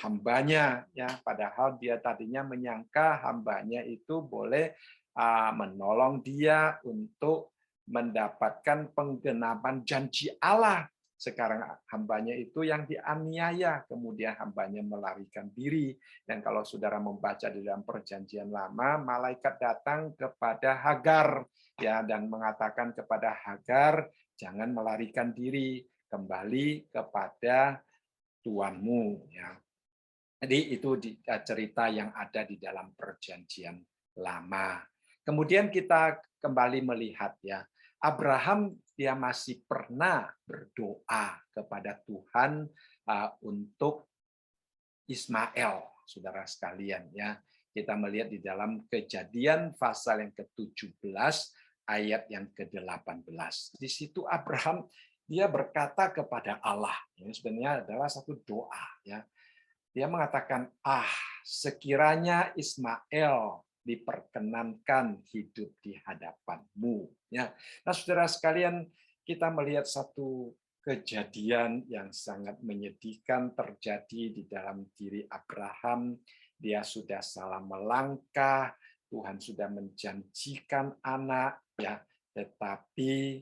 Speaker 1: hambanya, ya, padahal dia tadinya menyangka hambanya itu boleh menolong dia untuk mendapatkan penggenapan janji Allah. Sekarang hambanya itu yang dianiaya, kemudian hambanya melarikan diri. Dan kalau saudara membaca di dalam Perjanjian Lama, malaikat datang kepada Hagar, ya, dan mengatakan kepada Hagar, jangan melarikan diri, kembali kepada Tuanmu. Ya. Jadi itu cerita yang ada di dalam Perjanjian Lama. Kemudian kita kembali melihat, ya, Abraham dia masih pernah berdoa kepada Tuhan untuk Ismail, saudara sekalian, ya. Kita melihat di dalam Kejadian pasal yang ke-17 ayat yang ke-18. Di situ Abraham dia berkata kepada Allah. Ini sebenarnya adalah satu doa, ya. Dia mengatakan, sekiranya Ismail diperkenankan hidup di hadapan-Mu. Ya. Nah, saudara sekalian, kita melihat satu kejadian yang sangat menyedihkan terjadi di dalam diri Abraham. Dia sudah salah melangkah, Tuhan sudah menjanjikan anak, ya, tetapi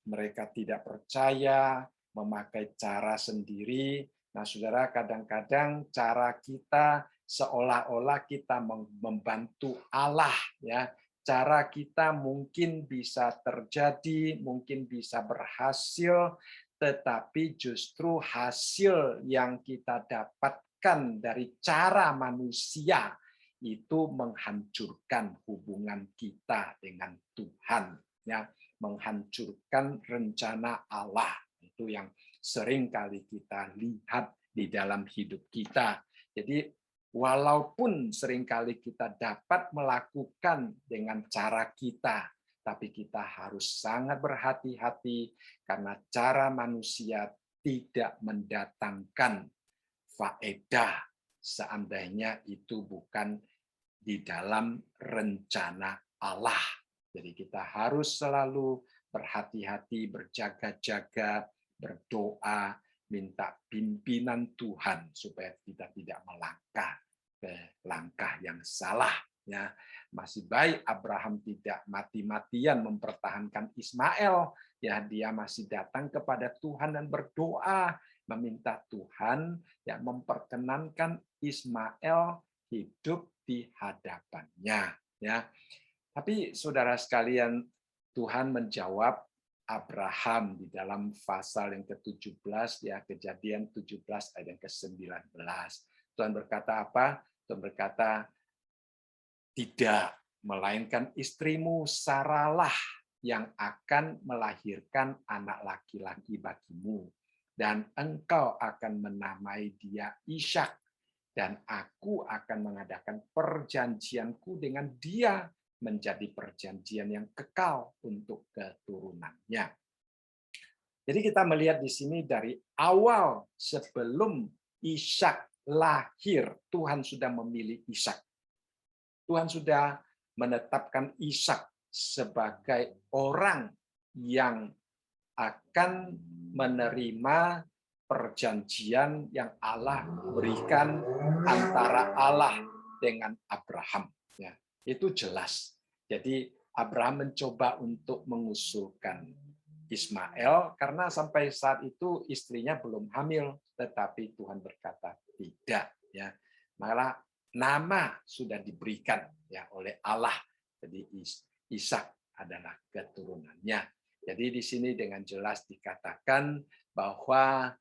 Speaker 1: mereka tidak percaya, memakai cara sendiri. Nah, saudara, kadang-kadang cara kita seolah-olah kita membantu Allah, ya. Cara kita mungkin bisa terjadi, mungkin bisa berhasil, tetapi justru hasil yang kita dapatkan dari cara manusia itu menghancurkan hubungan kita dengan Tuhan, ya, menghancurkan rencana Allah. Itu yang sering kali kita lihat di dalam hidup kita. Jadi walaupun seringkali kita dapat melakukan dengan cara kita, tapi kita harus sangat berhati-hati karena cara manusia tidak mendatangkan faedah seandainya itu bukan di dalam rencana Allah. Jadi kita harus selalu berhati-hati, berjaga-jaga, berdoa, minta pimpinan Tuhan supaya kita tidak melangkah ke langkah yang salah. Ya, masih baik Abraham tidak mati-matian mempertahankan Ismail. Ya, dia masih datang kepada Tuhan dan berdoa, meminta Tuhan yang memperkenankan Ismail hidup di hadapannya. Ya, tapi saudara sekalian, Tuhan menjawab Abraham di dalam pasal yang ke-17, ya, Kejadian 17 ayat yang ke-19. Tuhan berkata apa? Tuhan berkata, tidak, melainkan istrimu Saralah yang akan melahirkan anak laki-laki bagimu, dan engkau akan menamai dia Ishak, dan aku akan mengadakan perjanjianku dengan dia menjadi perjanjian yang kekal untuk keturunannya. Jadi kita melihat di sini dari awal sebelum Ishak lahir, Tuhan sudah memilih Ishak. Tuhan sudah menetapkan Ishak sebagai orang yang akan menerima perjanjian yang Allah berikan antara Allah dengan Abraham. Ya, itu jelas. Jadi Abraham mencoba untuk mengusulkan Ismail karena sampai saat itu istrinya belum hamil, tetapi Tuhan berkata tidak. Ya, malah nama sudah diberikan, ya, oleh Allah. Jadi Ishak adalah keturunannya. Jadi di sini dengan jelas dikatakan bahwa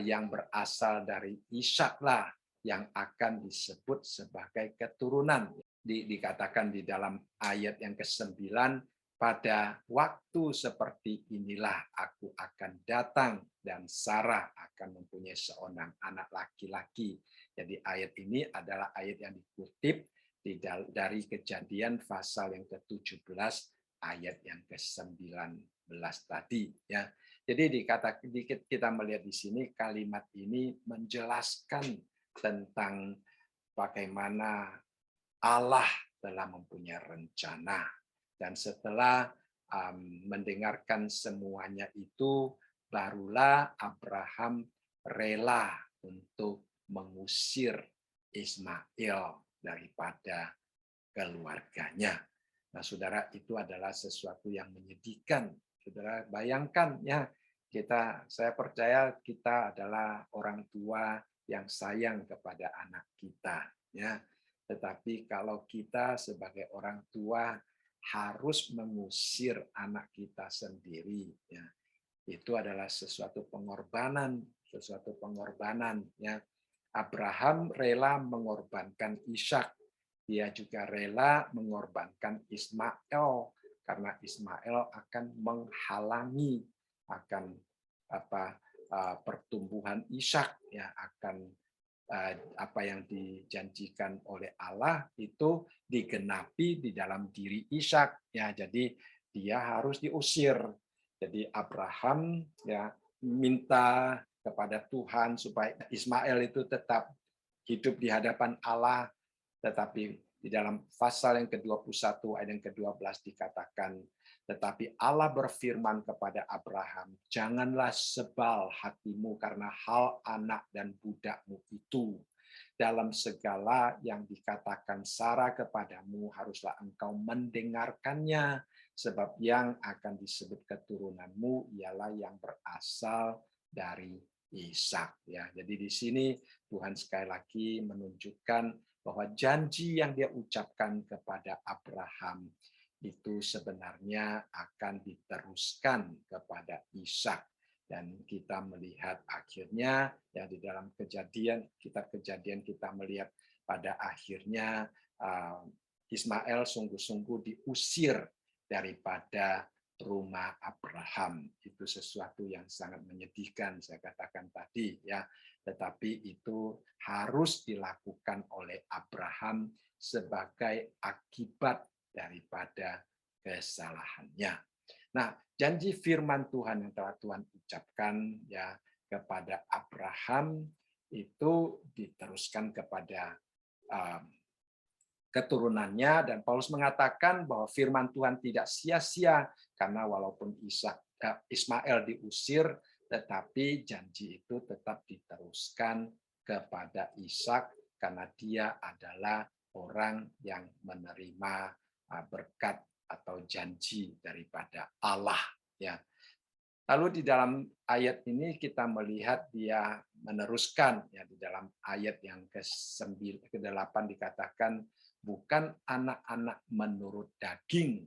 Speaker 1: yang berasal dari Ishaklah yang akan disebut sebagai keturunan. Dikatakan di dalam ayat yang ke-9, pada waktu seperti inilah aku akan datang dan Sarah akan mempunyai seorang anak laki-laki. Jadi ayat ini adalah ayat yang dikutip dari Kejadian pasal yang ke-17 ayat yang ke-19 tadi, ya. Jadi kita melihat di sini kalimat ini menjelaskan tentang bagaimana Allah telah mempunyai rencana, dan setelah mendengarkan semuanya itu, barulah Abraham rela untuk mengusir Ismail daripada keluarganya. Nah, saudara, itu adalah sesuatu yang menyedihkan. Saudara, bayangkan ya, saya percaya kita adalah orang tua yang sayang kepada anak kita, ya. Tetapi kalau kita sebagai orang tua harus mengusir anak kita sendiri, ya, itu adalah sesuatu pengorbanan, ya. Abraham rela mengorbankan Ishak, dia juga rela mengorbankan Ismail karena Ismail akan menghalangi akan pertumbuhan Ishak, ya, akan apa yang dijanjikan oleh Allah itu digenapi di dalam diri Ishak, ya. Jadi dia harus diusir. Jadi Abraham, ya, minta kepada Tuhan supaya Ismail itu tetap hidup di hadapan Allah, tetapi di dalam pasal yang ke-21 ayat yang ke-12 dikatakan, tetapi Allah berfirman kepada Abraham, janganlah sebal hatimu karena hal anak dan budakmu itu. Dalam segala yang dikatakan Sarah kepadamu, haruslah engkau mendengarkannya, sebab yang akan disebut keturunanmu ialah yang berasal dari Ishak. Ya, jadi di sini Tuhan sekali lagi menunjukkan bahwa janji yang dia ucapkan kepada Abraham itu sebenarnya akan diteruskan kepada Ishak. Dan kita melihat akhirnya, ya, di dalam kitab kejadian kita melihat pada akhirnya Ismail sungguh-sungguh diusir daripada rumah Abraham. Itu sesuatu yang sangat menyedihkan, saya katakan tadi, ya. Tetapi itu harus dilakukan oleh Abraham sebagai akibat daripada kesalahannya. Nah, janji firman Tuhan yang telah Tuhan ucapkan, ya, kepada Abraham itu diteruskan kepada keturunannya, dan Paulus mengatakan bahwa firman Tuhan tidak sia-sia karena walaupun Ismail diusir, tetapi janji itu tetap diteruskan kepada Ishak karena dia adalah orang yang menerima berkat atau janji daripada Allah, ya. Lalu di dalam ayat ini kita melihat dia meneruskan, ya, di dalam ayat yang ke-8 dikatakan bukan anak-anak menurut daging,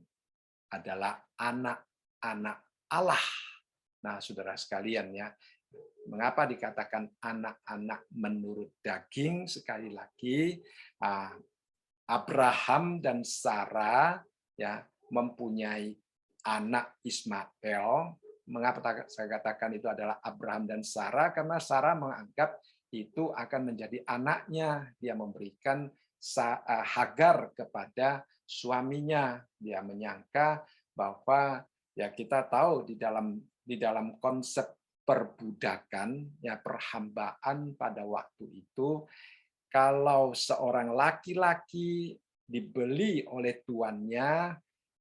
Speaker 1: adalah anak-anak Allah. Nah, saudara sekalian, ya, mengapa dikatakan anak-anak menurut daging? Sekali lagi, Abraham dan Sarah, ya, mempunyai anak Ismail. Mengapa saya katakan itu adalah Abraham dan Sarah? Karena Sarah menganggap itu akan menjadi anaknya. Dia memberikan Hagar kepada suaminya. Dia menyangka bahwa, ya, kita tahu di dalam konsep perbudakan, ya, perhambaan pada waktu itu, kalau seorang laki-laki dibeli oleh tuannya,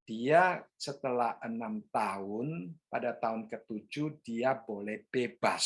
Speaker 1: dia setelah 6 tahun, pada tahun ke-7 dia boleh bebas.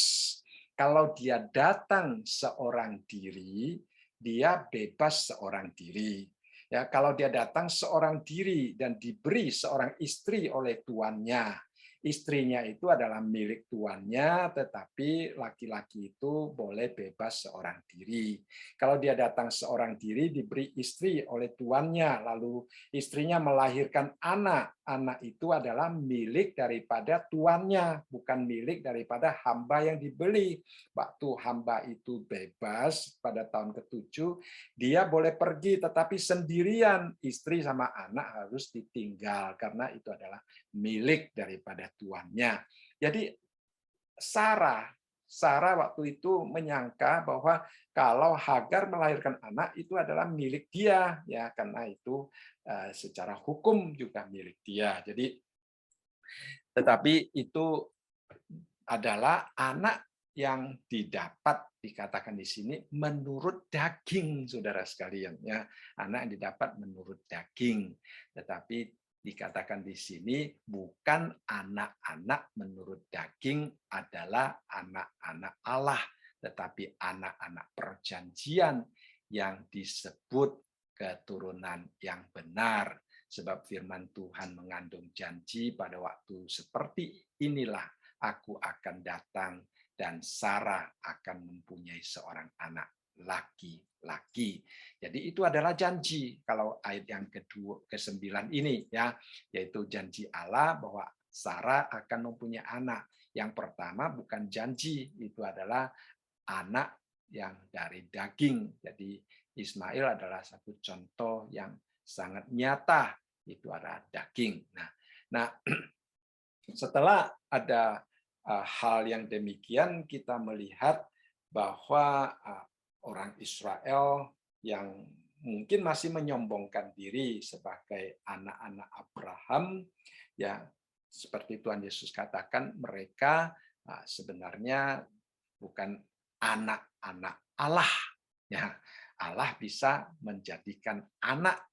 Speaker 1: Kalau dia datang seorang diri, dia bebas seorang diri. Ya, kalau dia datang seorang diri dan diberi seorang istri oleh tuannya, istrinya itu adalah milik tuannya, tetapi laki-laki itu boleh bebas seorang diri. Kalau dia datang seorang diri, diberi istri oleh tuannya, lalu istrinya melahirkan anak, anak itu adalah milik daripada tuannya, bukan milik daripada hamba yang dibeli. Waktu hamba itu bebas pada tahun ke-7, dia boleh pergi, tetapi sendirian. Istri sama anak harus ditinggal, karena itu adalah milik daripada tuannya. Jadi Sarah waktu itu menyangka bahwa kalau Hagar melahirkan anak itu adalah milik dia, ya, karena itu secara hukum juga milik dia. Jadi, tetapi itu adalah anak yang didapat, dikatakan di sini menurut daging, saudara sekalian, ya, anak yang didapat menurut daging. Tetapi dikatakan di sini bukan anak-anak menurut daging adalah anak-anak Allah, tetapi anak-anak perjanjian yang disebut keturunan yang benar. Sebab firman Tuhan mengandung janji pada waktu seperti inilah aku akan datang dan Sarah akan mempunyai seorang anak laki-laki. Jadi itu adalah janji kalau ayat yang ke-9 ini ya, yaitu janji Allah bahwa Sarah akan mempunyai anak. Yang pertama bukan janji, itu adalah anak yang dari daging. Jadi Ismail adalah satu contoh yang sangat nyata, itu adalah daging. Nah, setelah ada hal yang demikian, kita melihat bahwa orang Israel yang mungkin masih menyombongkan diri sebagai anak-anak Abraham, ya seperti Tuhan Yesus katakan, mereka sebenarnya bukan anak-anak Allah. Ya, Allah bisa menjadikan anak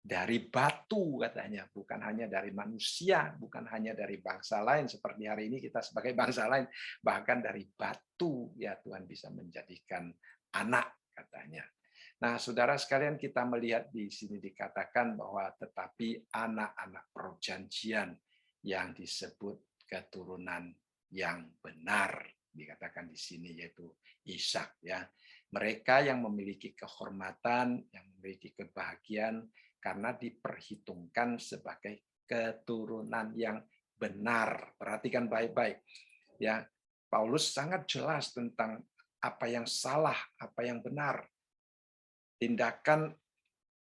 Speaker 1: dari batu katanya, bukan hanya dari manusia, bukan hanya dari bangsa lain seperti hari ini kita sebagai bangsa lain, bahkan dari batu ya Tuhan bisa menjadikan anak katanya. Nah, saudara sekalian, kita melihat di sini dikatakan bahwa tetapi anak-anak perjanjian yang disebut keturunan yang benar dikatakan di sini yaitu Ishak ya. Mereka yang memiliki kehormatan, yang memiliki kebahagiaan karena diperhitungkan sebagai keturunan yang benar. Perhatikan baik-baik. Ya, Paulus sangat jelas tentang apa yang salah, apa yang benar. Tindakan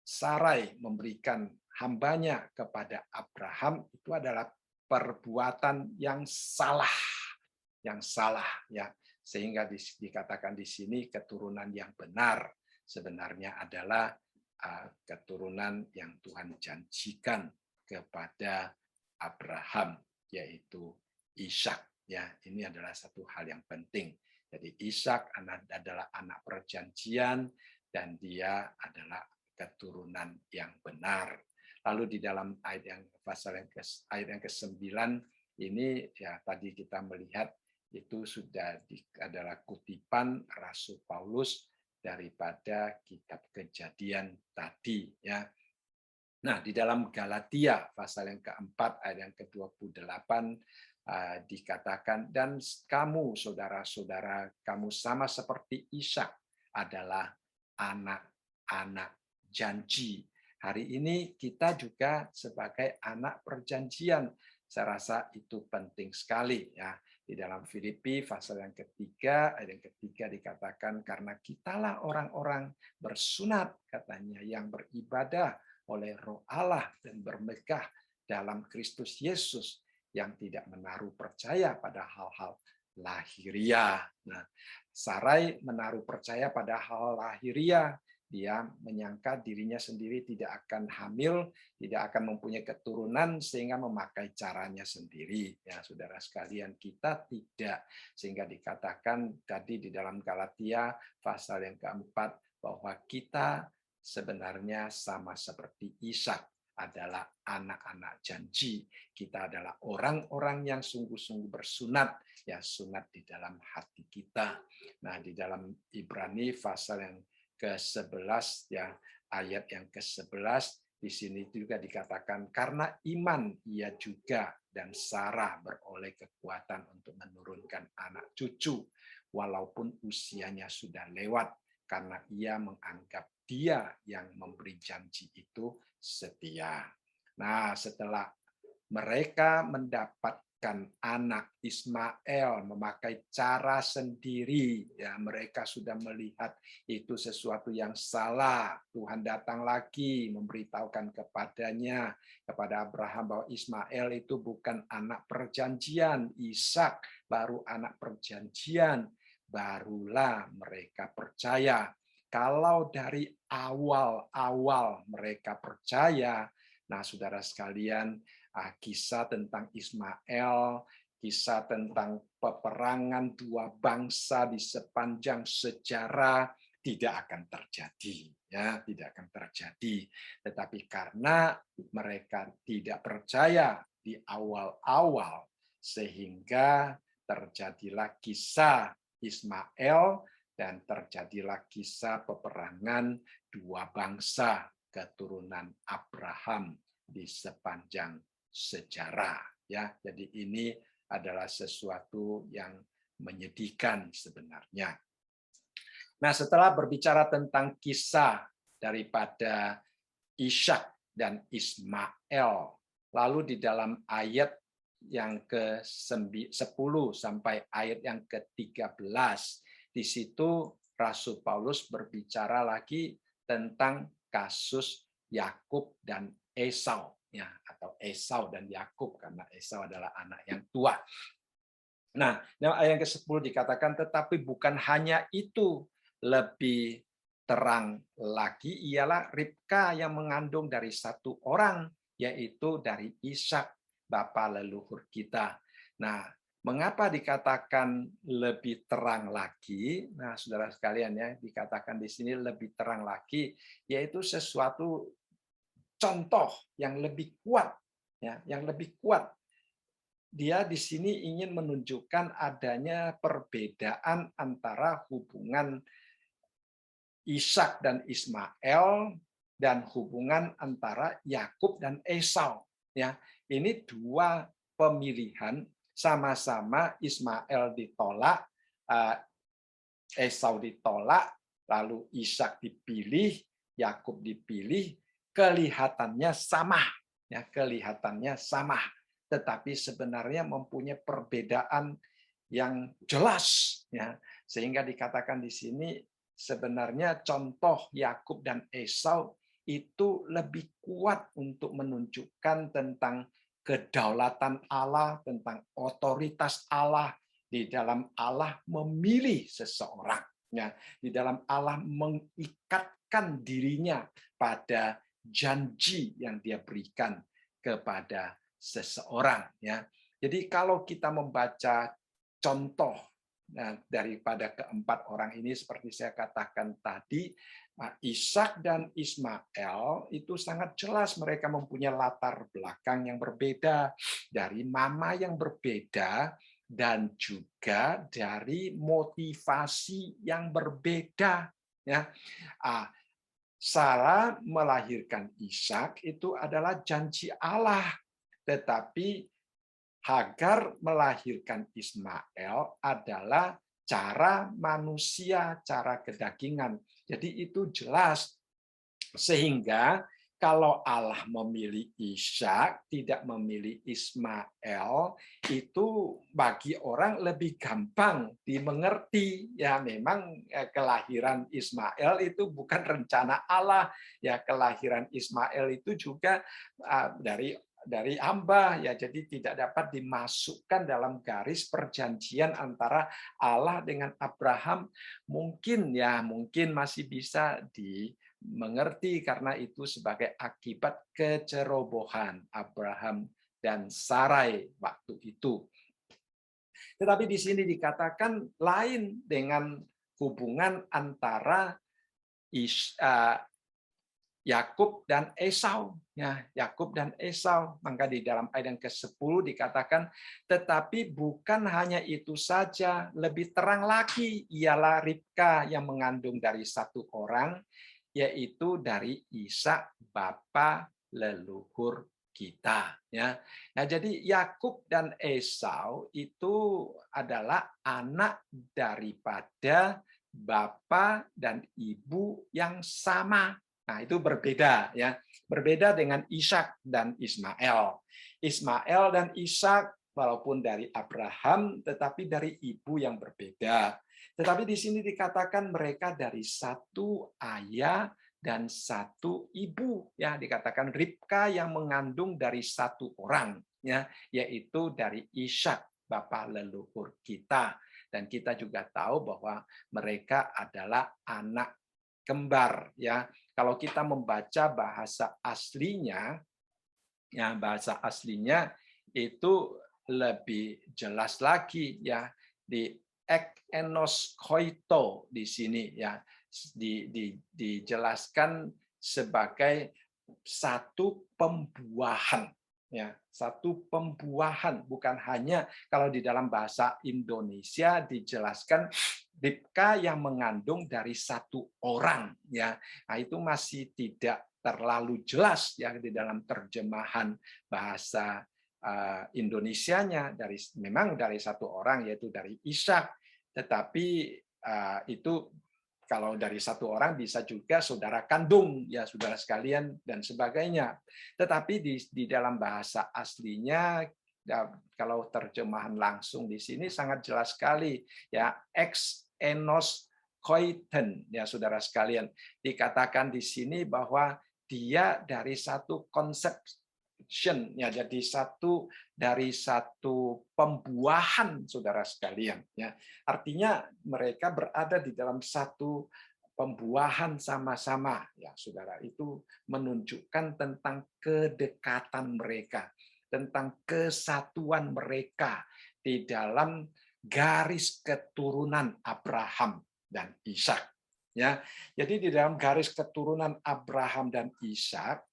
Speaker 1: Sarai memberikan hambanya kepada Abraham itu adalah perbuatan yang salah ya. Sehingga dikatakan di sini keturunan yang benar sebenarnya adalah keturunan yang Tuhan janjikan kepada Abraham, yaitu Ishak. Ya, ini adalah satu hal yang penting. Jadi Ishak adalah anak perjanjian dan dia adalah keturunan yang benar. Lalu di dalam ayat yang ke-9 ini ya tadi kita melihat itu sudah adalah kutipan Rasul Paulus daripada kitab Kejadian tadi ya. Nah, di dalam Galatia pasal yang keempat ayat yang ke-28 dikatakan, dan kamu saudara-saudara, kamu sama seperti Ishak adalah anak-anak janji. Hari ini kita juga sebagai anak perjanjian. Saya rasa itu penting sekali ya. Di dalam Filipi pasal yang ketiga, ayat yang ketiga dikatakan karena kitalah orang-orang bersunat katanya yang beribadah oleh Roh Allah dan bermegah dalam Kristus Yesus yang tidak menaruh percaya pada hal-hal lahiriah. Nah, Sarai menaruh percaya pada hal lahiriah. Dia menyangka dirinya sendiri tidak akan hamil, tidak akan mempunyai keturunan sehingga memakai caranya sendiri. Ya, saudara sekalian, kita tidak. Sehingga dikatakan tadi di dalam Galatia pasal yang keempat bahwa kita sebenarnya sama seperti Ishak adalah anak-anak janji. Kita adalah orang-orang yang sungguh-sungguh bersunat, ya sunat di dalam hati kita. Nah, di dalam Ibrani pasal yang ke-11 ya ayat yang ke-11 di sini juga dikatakan karena iman ia juga dan Sarah beroleh kekuatan untuk menurunkan anak cucu walaupun usianya sudah lewat karena ia menganggap dia yang memberi janji itu setia. Nah, setelah mereka mendapatkan anak Ismail memakai cara sendiri, ya mereka sudah melihat itu sesuatu yang salah. Tuhan datang lagi memberitahukan kepada Abraham bahwa Ismail itu bukan anak perjanjian, Ishak baru anak perjanjian. Barulah mereka percaya. Kalau dari awal mereka percaya, nah saudara sekalian, kisah tentang Ismail, kisah tentang peperangan dua bangsa di sepanjang sejarah tidak akan terjadi, ya, tidak akan terjadi. Tetapi karena mereka tidak percaya di awal-awal, sehingga terjadilah kisah Ismail dan terjadilah kisah peperangan dua bangsa keturunan Abraham di sepanjang sejarah, ya. Jadi ini adalah sesuatu yang menyedihkan sebenarnya. Nah, setelah berbicara tentang kisah daripada Ishak dan Ismail, lalu di dalam ayat yang ke-10 sampai ayat yang ke-13, di situ Rasul Paulus berbicara lagi tentang kasus Yakub dan Esau, ya, atau Esau dan Yakub, karena Esau adalah anak yang tua. Nah, dalam ayat yang ke-10 dikatakan, tetapi bukan hanya itu, lebih terang lagi ialah Ribka yang mengandung dari satu orang, yaitu dari Ishak, bapa leluhur kita. Nah, mengapa dikatakan lebih terang lagi? Nah, saudara sekalian, ya, dikatakan di sini lebih terang lagi, yaitu sesuatu contoh yang lebih kuat, ya, yang lebih kuat. Dia di sini ingin menunjukkan adanya perbedaan antara hubungan Ishak dan Ismail dan hubungan antara Yakub dan Esau. Ya, ini dua pemilihan, sama-sama Ismail ditolak, Esau ditolak, lalu Ishak dipilih, Yakub dipilih, kelihatannya sama, ya, kelihatannya sama, tetapi sebenarnya mempunyai perbedaan yang jelas, ya, sehingga dikatakan di sini sebenarnya contoh Yakub dan Esau itu lebih kuat untuk menunjukkan tentang kedaulatan Allah, tentang otoritas Allah, di dalam Allah memilih seseorang, ya, di dalam Allah mengikatkan dirinya pada janji yang Dia berikan kepada seseorang, ya. Jadi kalau kita membaca contoh daripada keempat orang ini, seperti saya katakan tadi, Ishak dan Ismail itu sangat jelas mereka mempunyai latar belakang yang berbeda, dari mama yang berbeda, dan juga dari motivasi yang berbeda, ya. Sarah melahirkan Ishak itu adalah janji Allah, tetapi Hagar melahirkan Ismail adalah cara manusia, cara kedagingan. Jadi itu jelas. Sehingga kalau Allah memilih Ishak, tidak memilih Ismail, itu bagi orang lebih gampang dimengerti. Ya, memang kelahiran Ismail itu bukan rencana Allah. Ya, kelahiran Ismail itu juga dari hamba, ya, jadi tidak dapat dimasukkan dalam garis perjanjian antara Allah dengan Abraham. Mungkin masih bisa dimengerti karena itu sebagai akibat kecerobohan Abraham dan Sarai waktu itu. Tetapi di sini dikatakan lain dengan hubungan antara Yakub dan Esau, ya, Yakub dan Esau. Maka di dalam ayat yang ke-10 dikatakan, tetapi bukan hanya itu saja, lebih terang lagi ialah Ribka yang mengandung dari satu orang, yaitu dari Ishak bapa leluhur kita, ya. Nah, jadi Yakub dan Esau itu adalah anak daripada bapa dan ibu yang sama. Nah, itu berbeda, ya. Berbeda dengan Ishak dan Ismail. Ismail dan Ishak walaupun dari Abraham tetapi dari ibu yang berbeda. Tetapi di sini dikatakan mereka dari satu ayah dan satu ibu, ya. Dikatakan Ribka yang mengandung dari satu orang, ya, yaitu dari Ishak, bapa leluhur kita. Dan kita juga tahu bahwa mereka adalah anak kembar, ya. Kalau kita membaca bahasa aslinya, ya, bahasa aslinya itu lebih jelas lagi, ya. Di ek enos koito di sini ya dijelaskan sebagai satu pembuahan ya, satu pembuahan, bukan hanya kalau di dalam bahasa Indonesia dijelaskan dipka yang mengandung dari satu orang ya. Nah, itu masih tidak terlalu jelas ya di dalam terjemahan bahasa Indonesianya, memang dari satu orang yaitu dari Ishak, tetapi itu kalau dari satu orang bisa juga saudara kandung, ya saudara sekalian, dan sebagainya. Tetapi di dalam bahasa aslinya, ya, kalau terjemahan langsung di sini sangat jelas sekali, ya ex enos koiten, ya saudara sekalian. Dikatakan di sini bahwa dia dari satu konsep, ya jadi dari satu pembuahan saudara sekalian ya, artinya mereka berada di dalam satu pembuahan sama-sama ya saudara. Itu menunjukkan tentang kedekatan mereka, tentang kesatuan mereka di dalam garis keturunan Abraham dan Ishak ya. Jadi di dalam garis keturunan Abraham dan Ishak,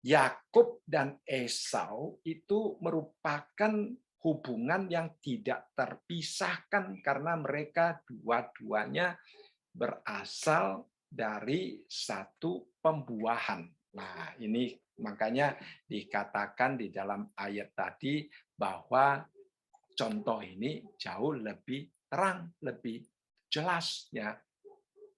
Speaker 1: Yakub dan Esau itu merupakan hubungan yang tidak terpisahkan karena mereka dua-duanya berasal dari satu pembuahan. Nah, ini makanya dikatakan di dalam ayat tadi bahwa contoh ini jauh lebih terang, lebih jelas ya.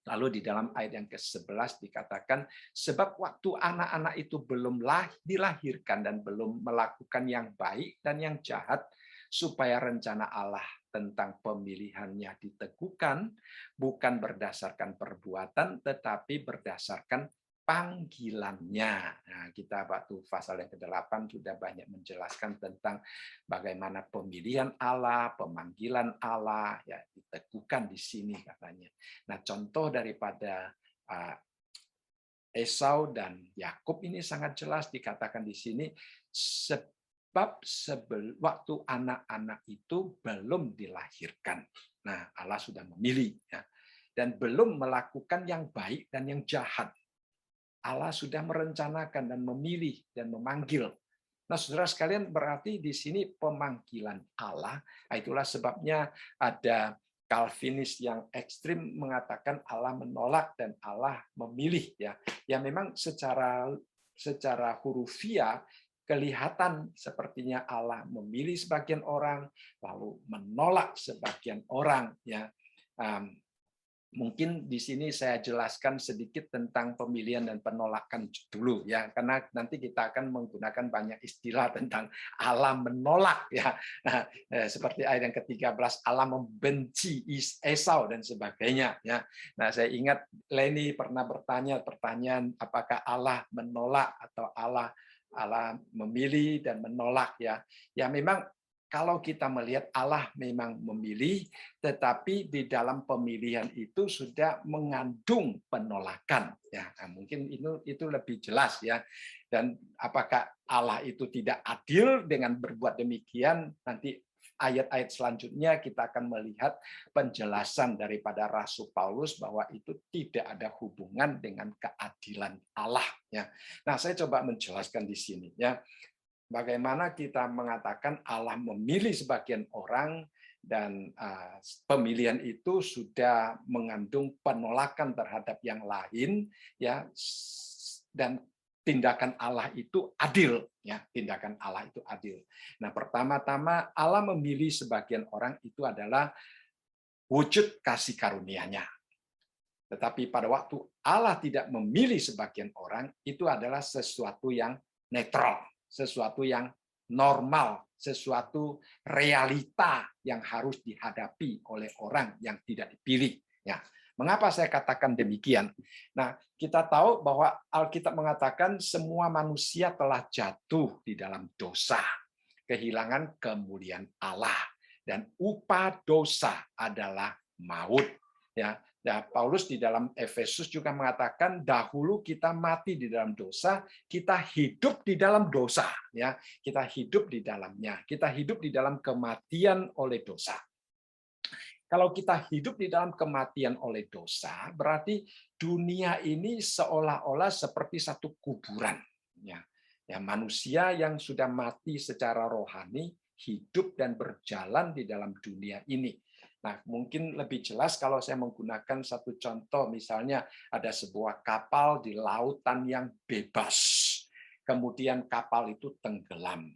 Speaker 1: Lalu di dalam ayat yang ke-11 dikatakan, sebab waktu anak-anak itu belum dilahirkan dan belum melakukan yang baik dan yang jahat, supaya rencana Allah tentang pemilihannya diteguhkan, bukan berdasarkan perbuatan, tetapi berdasarkan panggilannya. Nah, kita waktu pasal yang ke-8 sudah banyak menjelaskan tentang bagaimana pemilihan Allah, pemanggilan Allah, ya diteguhkan di sini katanya. Nah, contoh daripada Esau dan Yakub ini sangat jelas dikatakan di sini, sebab waktu anak-anak itu belum dilahirkan. Nah, Allah sudah memilih ya, dan belum melakukan yang baik dan yang jahat. Allah sudah merencanakan dan memilih dan memanggil. Nah, saudara sekalian, berarti di sini pemanggilan Allah. Itulah sebabnya ada Calvinis yang ekstrim mengatakan Allah menolak dan Allah memilih ya. Ya memang secara hurufiah kelihatan sepertinya Allah memilih sebagian orang lalu menolak sebagian orang ya. Mungkin di sini saya jelaskan sedikit tentang pemilihan dan penolakan dulu ya, karena nanti kita akan menggunakan banyak istilah tentang Allah menolak ya. Nah, seperti ayat yang ke-13, Allah membenci Esau dan sebagainya ya. Nah, saya ingat Leni pernah bertanya pertanyaan apakah Allah menolak atau Allah memilih dan menolak ya. Ya memang kalau kita melihat Allah memang memilih, tetapi di dalam pemilihan itu sudah mengandung penolakan. Ya, nah, mungkin itu lebih jelas ya. Dan apakah Allah itu tidak adil dengan berbuat demikian? Nanti ayat-ayat selanjutnya kita akan melihat penjelasan daripada Rasul Paulus bahwa itu tidak ada hubungan dengan keadilan Allah. Ya. Nah, saya coba menjelaskan di sini ya. Bagaimana kita mengatakan Allah memilih sebagian orang dan pemilihan itu sudah mengandung penolakan terhadap yang lain ya, dan tindakan Allah itu adil ya, tindakan Allah itu adil. Nah, pertama-tama Allah memilih sebagian orang itu adalah wujud kasih karunia-Nya. Tetapi pada waktu Allah tidak memilih sebagian orang, itu adalah sesuatu yang netral, sesuatu yang normal, sesuatu realita yang harus dihadapi oleh orang yang tidak dipilih. Ya, mengapa saya katakan demikian? Nah, kita tahu bahwa Alkitab mengatakan semua manusia telah jatuh di dalam dosa, kehilangan kemuliaan Allah, dan upah dosa adalah maut. Ya, nah, Paulus di dalam Efesus juga mengatakan dahulu kita mati di dalam dosa, kita hidup di dalam dosa, ya. Kita hidup di dalamnya. Kita hidup di dalam kematian oleh dosa. Kalau kita hidup di dalam kematian oleh dosa, berarti dunia ini seolah-olah seperti satu kuburan. Ya, ya, manusia yang sudah mati secara rohani hidup dan berjalan di dalam dunia ini. Nah, mungkin lebih jelas kalau saya menggunakan satu contoh, misalnya ada sebuah kapal di lautan yang bebas. Kemudian kapal itu tenggelam.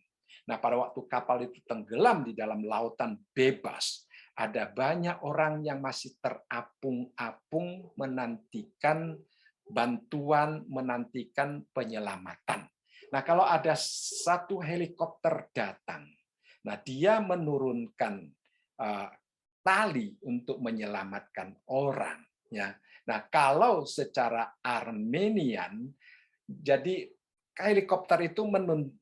Speaker 1: Nah, pada waktu kapal itu tenggelam di dalam lautan bebas, ada banyak orang yang masih terapung-apung menantikan bantuan, menantikan penyelamatan. Nah, kalau ada satu helikopter datang, nah dia menurunkan tali untuk menyelamatkan orang. Ya, nah kalau secara Armenian, jadi helikopter itu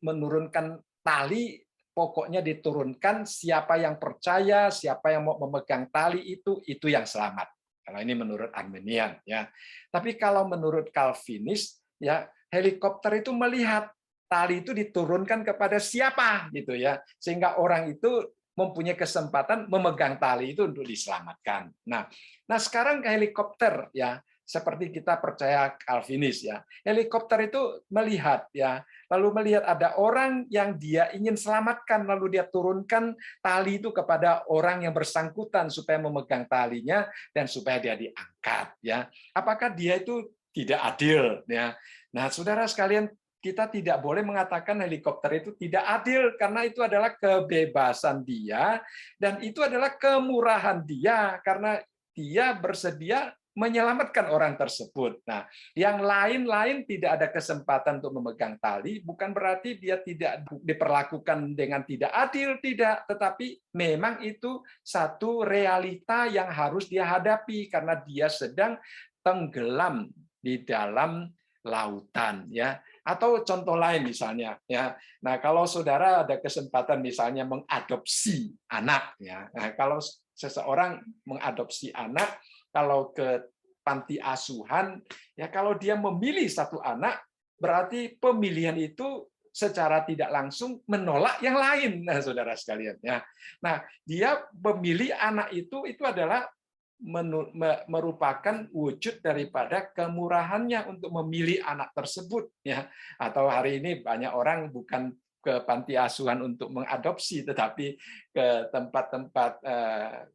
Speaker 1: menurunkan tali, pokoknya diturunkan, siapa yang percaya, siapa yang mau memegang tali itu yang selamat. Kalau ini menurut Armenian, ya. Tapi kalau menurut Calvinis, ya helikopter itu melihat tali itu diturunkan kepada siapa, gitu ya, sehingga orang itu mempunyai kesempatan memegang tali itu untuk diselamatkan. Nah sekarang ke helikopter, ya, seperti kita percaya Calvinis, ya, helikopter itu melihat, ya, lalu melihat ada orang yang dia ingin selamatkan, lalu dia turunkan tali itu kepada orang yang bersangkutan supaya memegang talinya dan supaya dia diangkat, ya. Apakah dia itu tidak adil, ya? Nah, saudara sekalian, kita tidak boleh mengatakan helikopter itu tidak adil, karena itu adalah kebebasan dia dan itu adalah kemurahan dia, karena dia bersedia menyelamatkan orang tersebut. Nah, yang lain-lain tidak ada kesempatan untuk memegang tali, bukan berarti dia tidak diperlakukan dengan tidak adil, tidak, tetapi memang itu satu realita yang harus dia hadapi karena dia sedang tenggelam di dalam lautan, ya. Atau contoh lain misalnya, ya. Nah, kalau saudara ada kesempatan misalnya mengadopsi anak, ya. Nah, kalau seseorang mengadopsi anak, kalau ke panti asuhan, ya kalau dia memilih satu anak, berarti pemilihan itu secara tidak langsung menolak yang lain, nah, saudara sekalian, ya. Nah, dia memilih anak itu adalah merupakan wujud daripada kemurahannya untuk memilih anak tersebut, ya. Atau hari ini banyak orang bukan ke panti asuhan untuk mengadopsi, tetapi ke tempat-tempat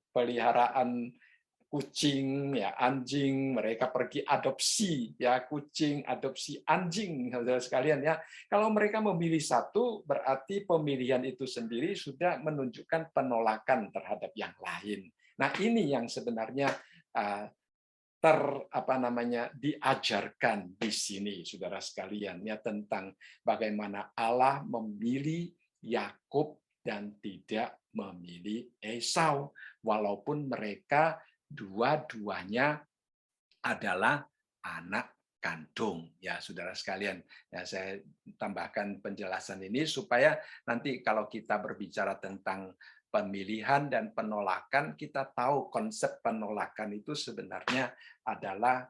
Speaker 1: peliharaan kucing, ya, anjing, mereka pergi adopsi, ya, kucing, adopsi anjing, saudara sekalian, ya. Kalau mereka memilih satu, berarti pemilihan itu sendiri sudah menunjukkan penolakan terhadap yang lain. Nah, ini yang sebenarnya diajarkan di sini, saudara sekalian, ya, tentang bagaimana Allah memilih Yakub dan tidak memilih Esau, walaupun mereka dua-duanya adalah anak kandung, ya, saudara sekalian. Ya, saya tambahkan penjelasan ini supaya nanti kalau kita berbicara tentang pemilihan dan penolakan, kita tahu konsep penolakan itu sebenarnya adalah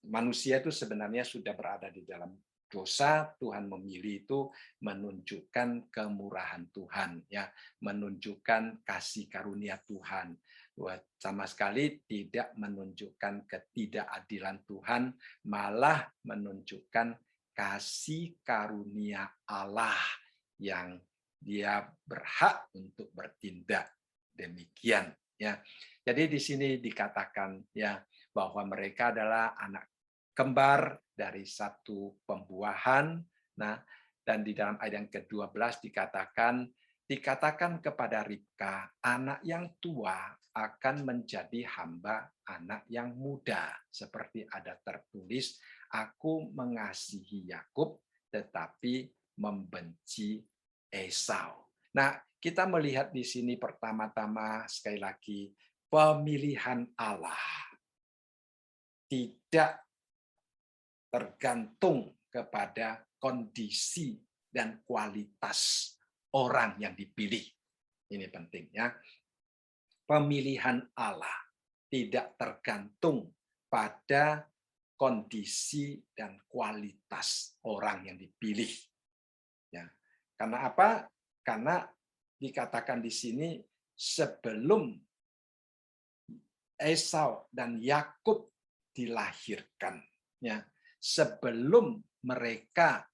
Speaker 1: manusia itu sebenarnya sudah berada di dalam dosa. Tuhan memilih itu menunjukkan kemurahan Tuhan, ya, menunjukkan kasih karunia Tuhan. Sama sekali tidak menunjukkan ketidakadilan Tuhan, malah menunjukkan kasih karunia Allah yang dia berhak untuk bertindak demikian, ya. Jadi di sini dikatakan, ya, bahwa mereka adalah anak kembar dari satu pembuahan. Nah, dan di dalam ayat yang ke-12 dikatakan kepada Ribka, anak yang tua akan menjadi hamba anak yang muda, seperti ada tertulis, aku mengasihi Yakub tetapi membenci Esau. Nah, kita melihat di sini pertama-tama sekali lagi pemilihan Allah tidak tergantung kepada kondisi dan kualitas orang yang dipilih. Ini penting, ya. Pemilihan Allah tidak tergantung pada kondisi dan kualitas orang yang dipilih. Ya. Karena apa? Karena dikatakan di sini sebelum Esau dan Yakub dilahirkan, ya, sebelum mereka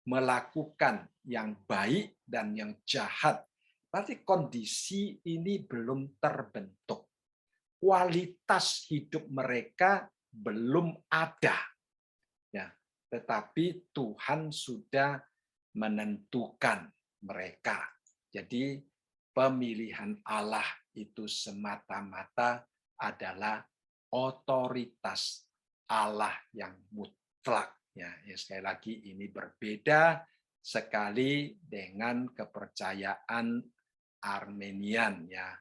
Speaker 1: melakukan yang baik dan yang jahat, berarti kondisi ini belum terbentuk. Kualitas hidup mereka belum ada, ya, tetapi Tuhan sudah menentukan mereka. Jadi pemilihan Allah itu semata-mata adalah otoritas Allah yang mutlak. Ya, sekali lagi ini berbeda sekali dengan kepercayaan Armenian, ya.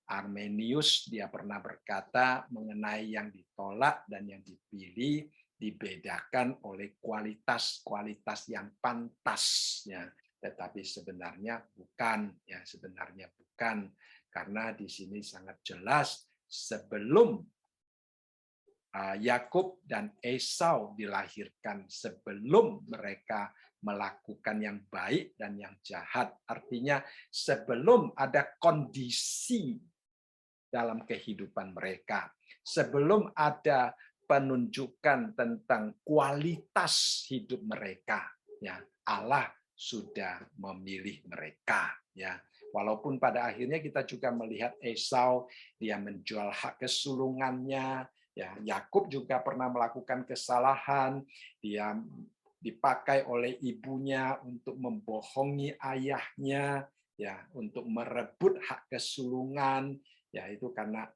Speaker 1: Armenius dia pernah berkata mengenai yang ditolak dan yang dipilih dibedakan oleh kualitas-kualitas yang pantas, ya. Tetapi sebenarnya bukan, ya, sebenarnya bukan, karena di sini sangat jelas sebelum Yakub dan Esau dilahirkan, sebelum mereka melakukan yang baik dan yang jahat. Artinya sebelum ada kondisi dalam kehidupan mereka, sebelum ada penunjukan tentang kualitas hidup mereka, ya, Allah sudah memilih mereka, ya. Walaupun pada akhirnya kita juga melihat Esau, dia menjual hak kesulungannya, ya. Yakub juga pernah melakukan kesalahan, dia dipakai oleh ibunya untuk membohongi ayahnya, ya, untuk merebut hak kesulungan, ya, itu karena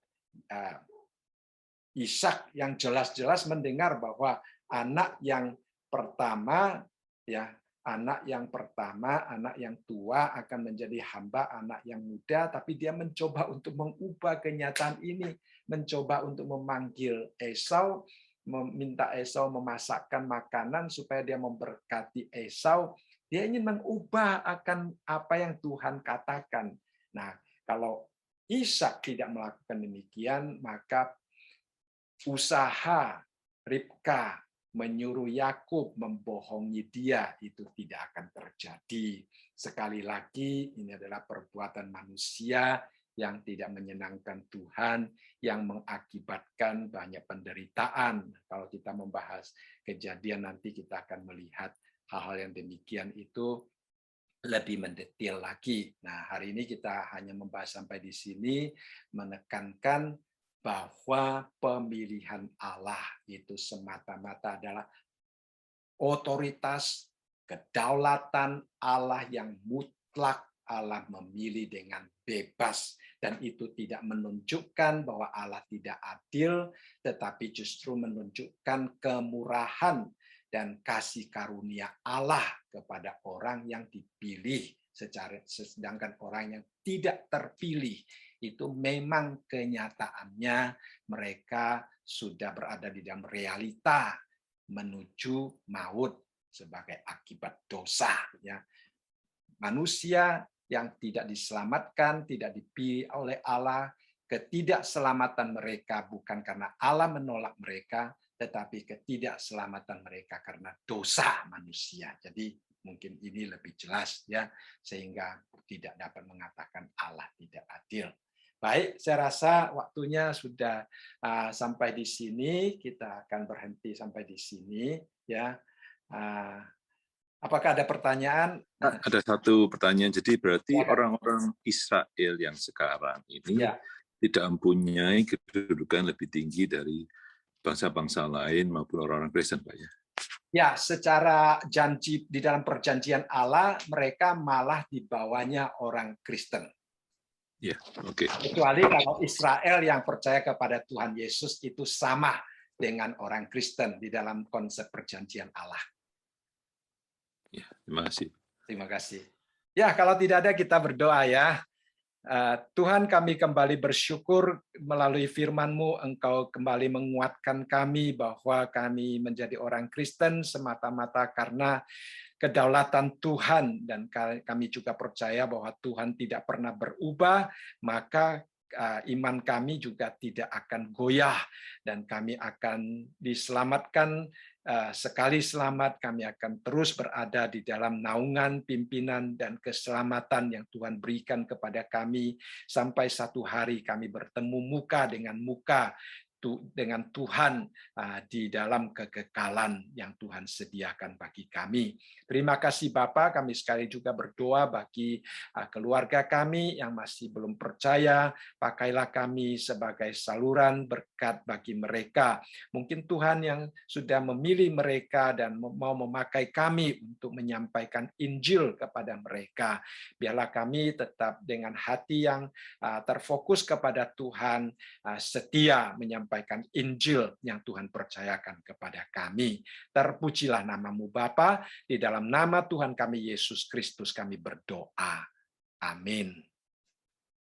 Speaker 1: Ishak yang jelas-jelas mendengar bahwa anak yang pertama, ya, anak yang pertama, anak yang tua akan menjadi hamba anak yang muda, tapi dia mencoba untuk mengubah kenyataan ini, mencoba untuk memanggil Esau, meminta Esau memasakkan makanan supaya dia memberkati Esau. Dia ingin mengubah akan apa yang Tuhan katakan. Nah, kalau Ishak tidak melakukan demikian, maka usaha Ribka menyuruh Yakub membohongi dia itu tidak akan terjadi. Sekali lagi, ini adalah perbuatan manusia yang tidak menyenangkan Tuhan, yang mengakibatkan banyak penderitaan. Kalau kita membahas kejadian, nanti kita akan melihat hal-hal yang demikian itu lebih mendetail lagi. Nah, hari ini kita hanya membahas sampai di sini, menekankan bahwa pemilihan Allah itu semata-mata adalah otoritas, kedaulatan Allah yang mutlak. Allah memilih dengan bebas, dan itu tidak menunjukkan bahwa Allah tidak adil, tetapi justru menunjukkan kemurahan dan kasih karunia Allah kepada orang yang dipilih, sedangkan orang yang tidak terpilih itu memang kenyataannya mereka sudah berada di dalam realita menuju maut sebagai akibat dosa, ya. Manusia yang tidak diselamatkan, tidak dipilih oleh Allah, ketidakselamatan mereka bukan karena Allah menolak mereka, tetapi ketidakselamatan mereka karena dosa manusia. Jadi mungkin ini lebih jelas, ya, sehingga tidak dapat mengatakan Allah tidak adil. Baik, saya rasa waktunya sudah sampai di sini. Kita akan berhenti sampai di sini, ya. Apakah ada pertanyaan?
Speaker 2: Ada satu pertanyaan. Jadi berarti
Speaker 1: Silakan.
Speaker 2: orang-orang Israel yang sekarang ini
Speaker 1: Ya.
Speaker 2: tidak mempunyai kedudukan lebih tinggi dari bangsa-bangsa lain maupun orang-orang Kristen, Pak, ya?
Speaker 1: Ya, secara janji di dalam perjanjian Allah, mereka malah di bawahnya orang Kristen.
Speaker 2: Ya, oke.
Speaker 1: Kecuali kalau Israel yang percaya kepada Tuhan Yesus itu sama dengan orang Kristen di dalam konsep perjanjian Allah.
Speaker 2: Ya, terima kasih.
Speaker 1: Terima kasih. Ya, kalau tidak ada kita berdoa, ya. Tuhan, kami kembali bersyukur melalui firman-Mu, Engkau kembali menguatkan kami bahwa kami menjadi orang Kristen semata-mata karena kedaulatan Tuhan, dan kami juga percaya bahwa Tuhan tidak pernah berubah, maka iman kami juga tidak akan goyah, dan kami akan diselamatkan sekali selamat, kami akan terus berada di dalam naungan pimpinan dan keselamatan yang Tuhan berikan kepada kami, sampai satu hari kami bertemu muka dengan muka dengan Tuhan di dalam kekekalan yang Tuhan sediakan bagi kami. Terima kasih Bapa, kami sekali juga berdoa bagi keluarga kami yang masih belum percaya, pakailah kami sebagai saluran berkat bagi mereka. Mungkin Tuhan yang sudah memilih mereka dan mau memakai kami untuk menyampaikan Injil kepada mereka. Biarlah kami tetap dengan hati yang terfokus kepada Tuhan, setia menyampaikan Injil yang Tuhan percayakan kepada kami. Terpujilah namamu Bapa, di dalam nama Tuhan kami Yesus Kristus kami berdoa. Amin.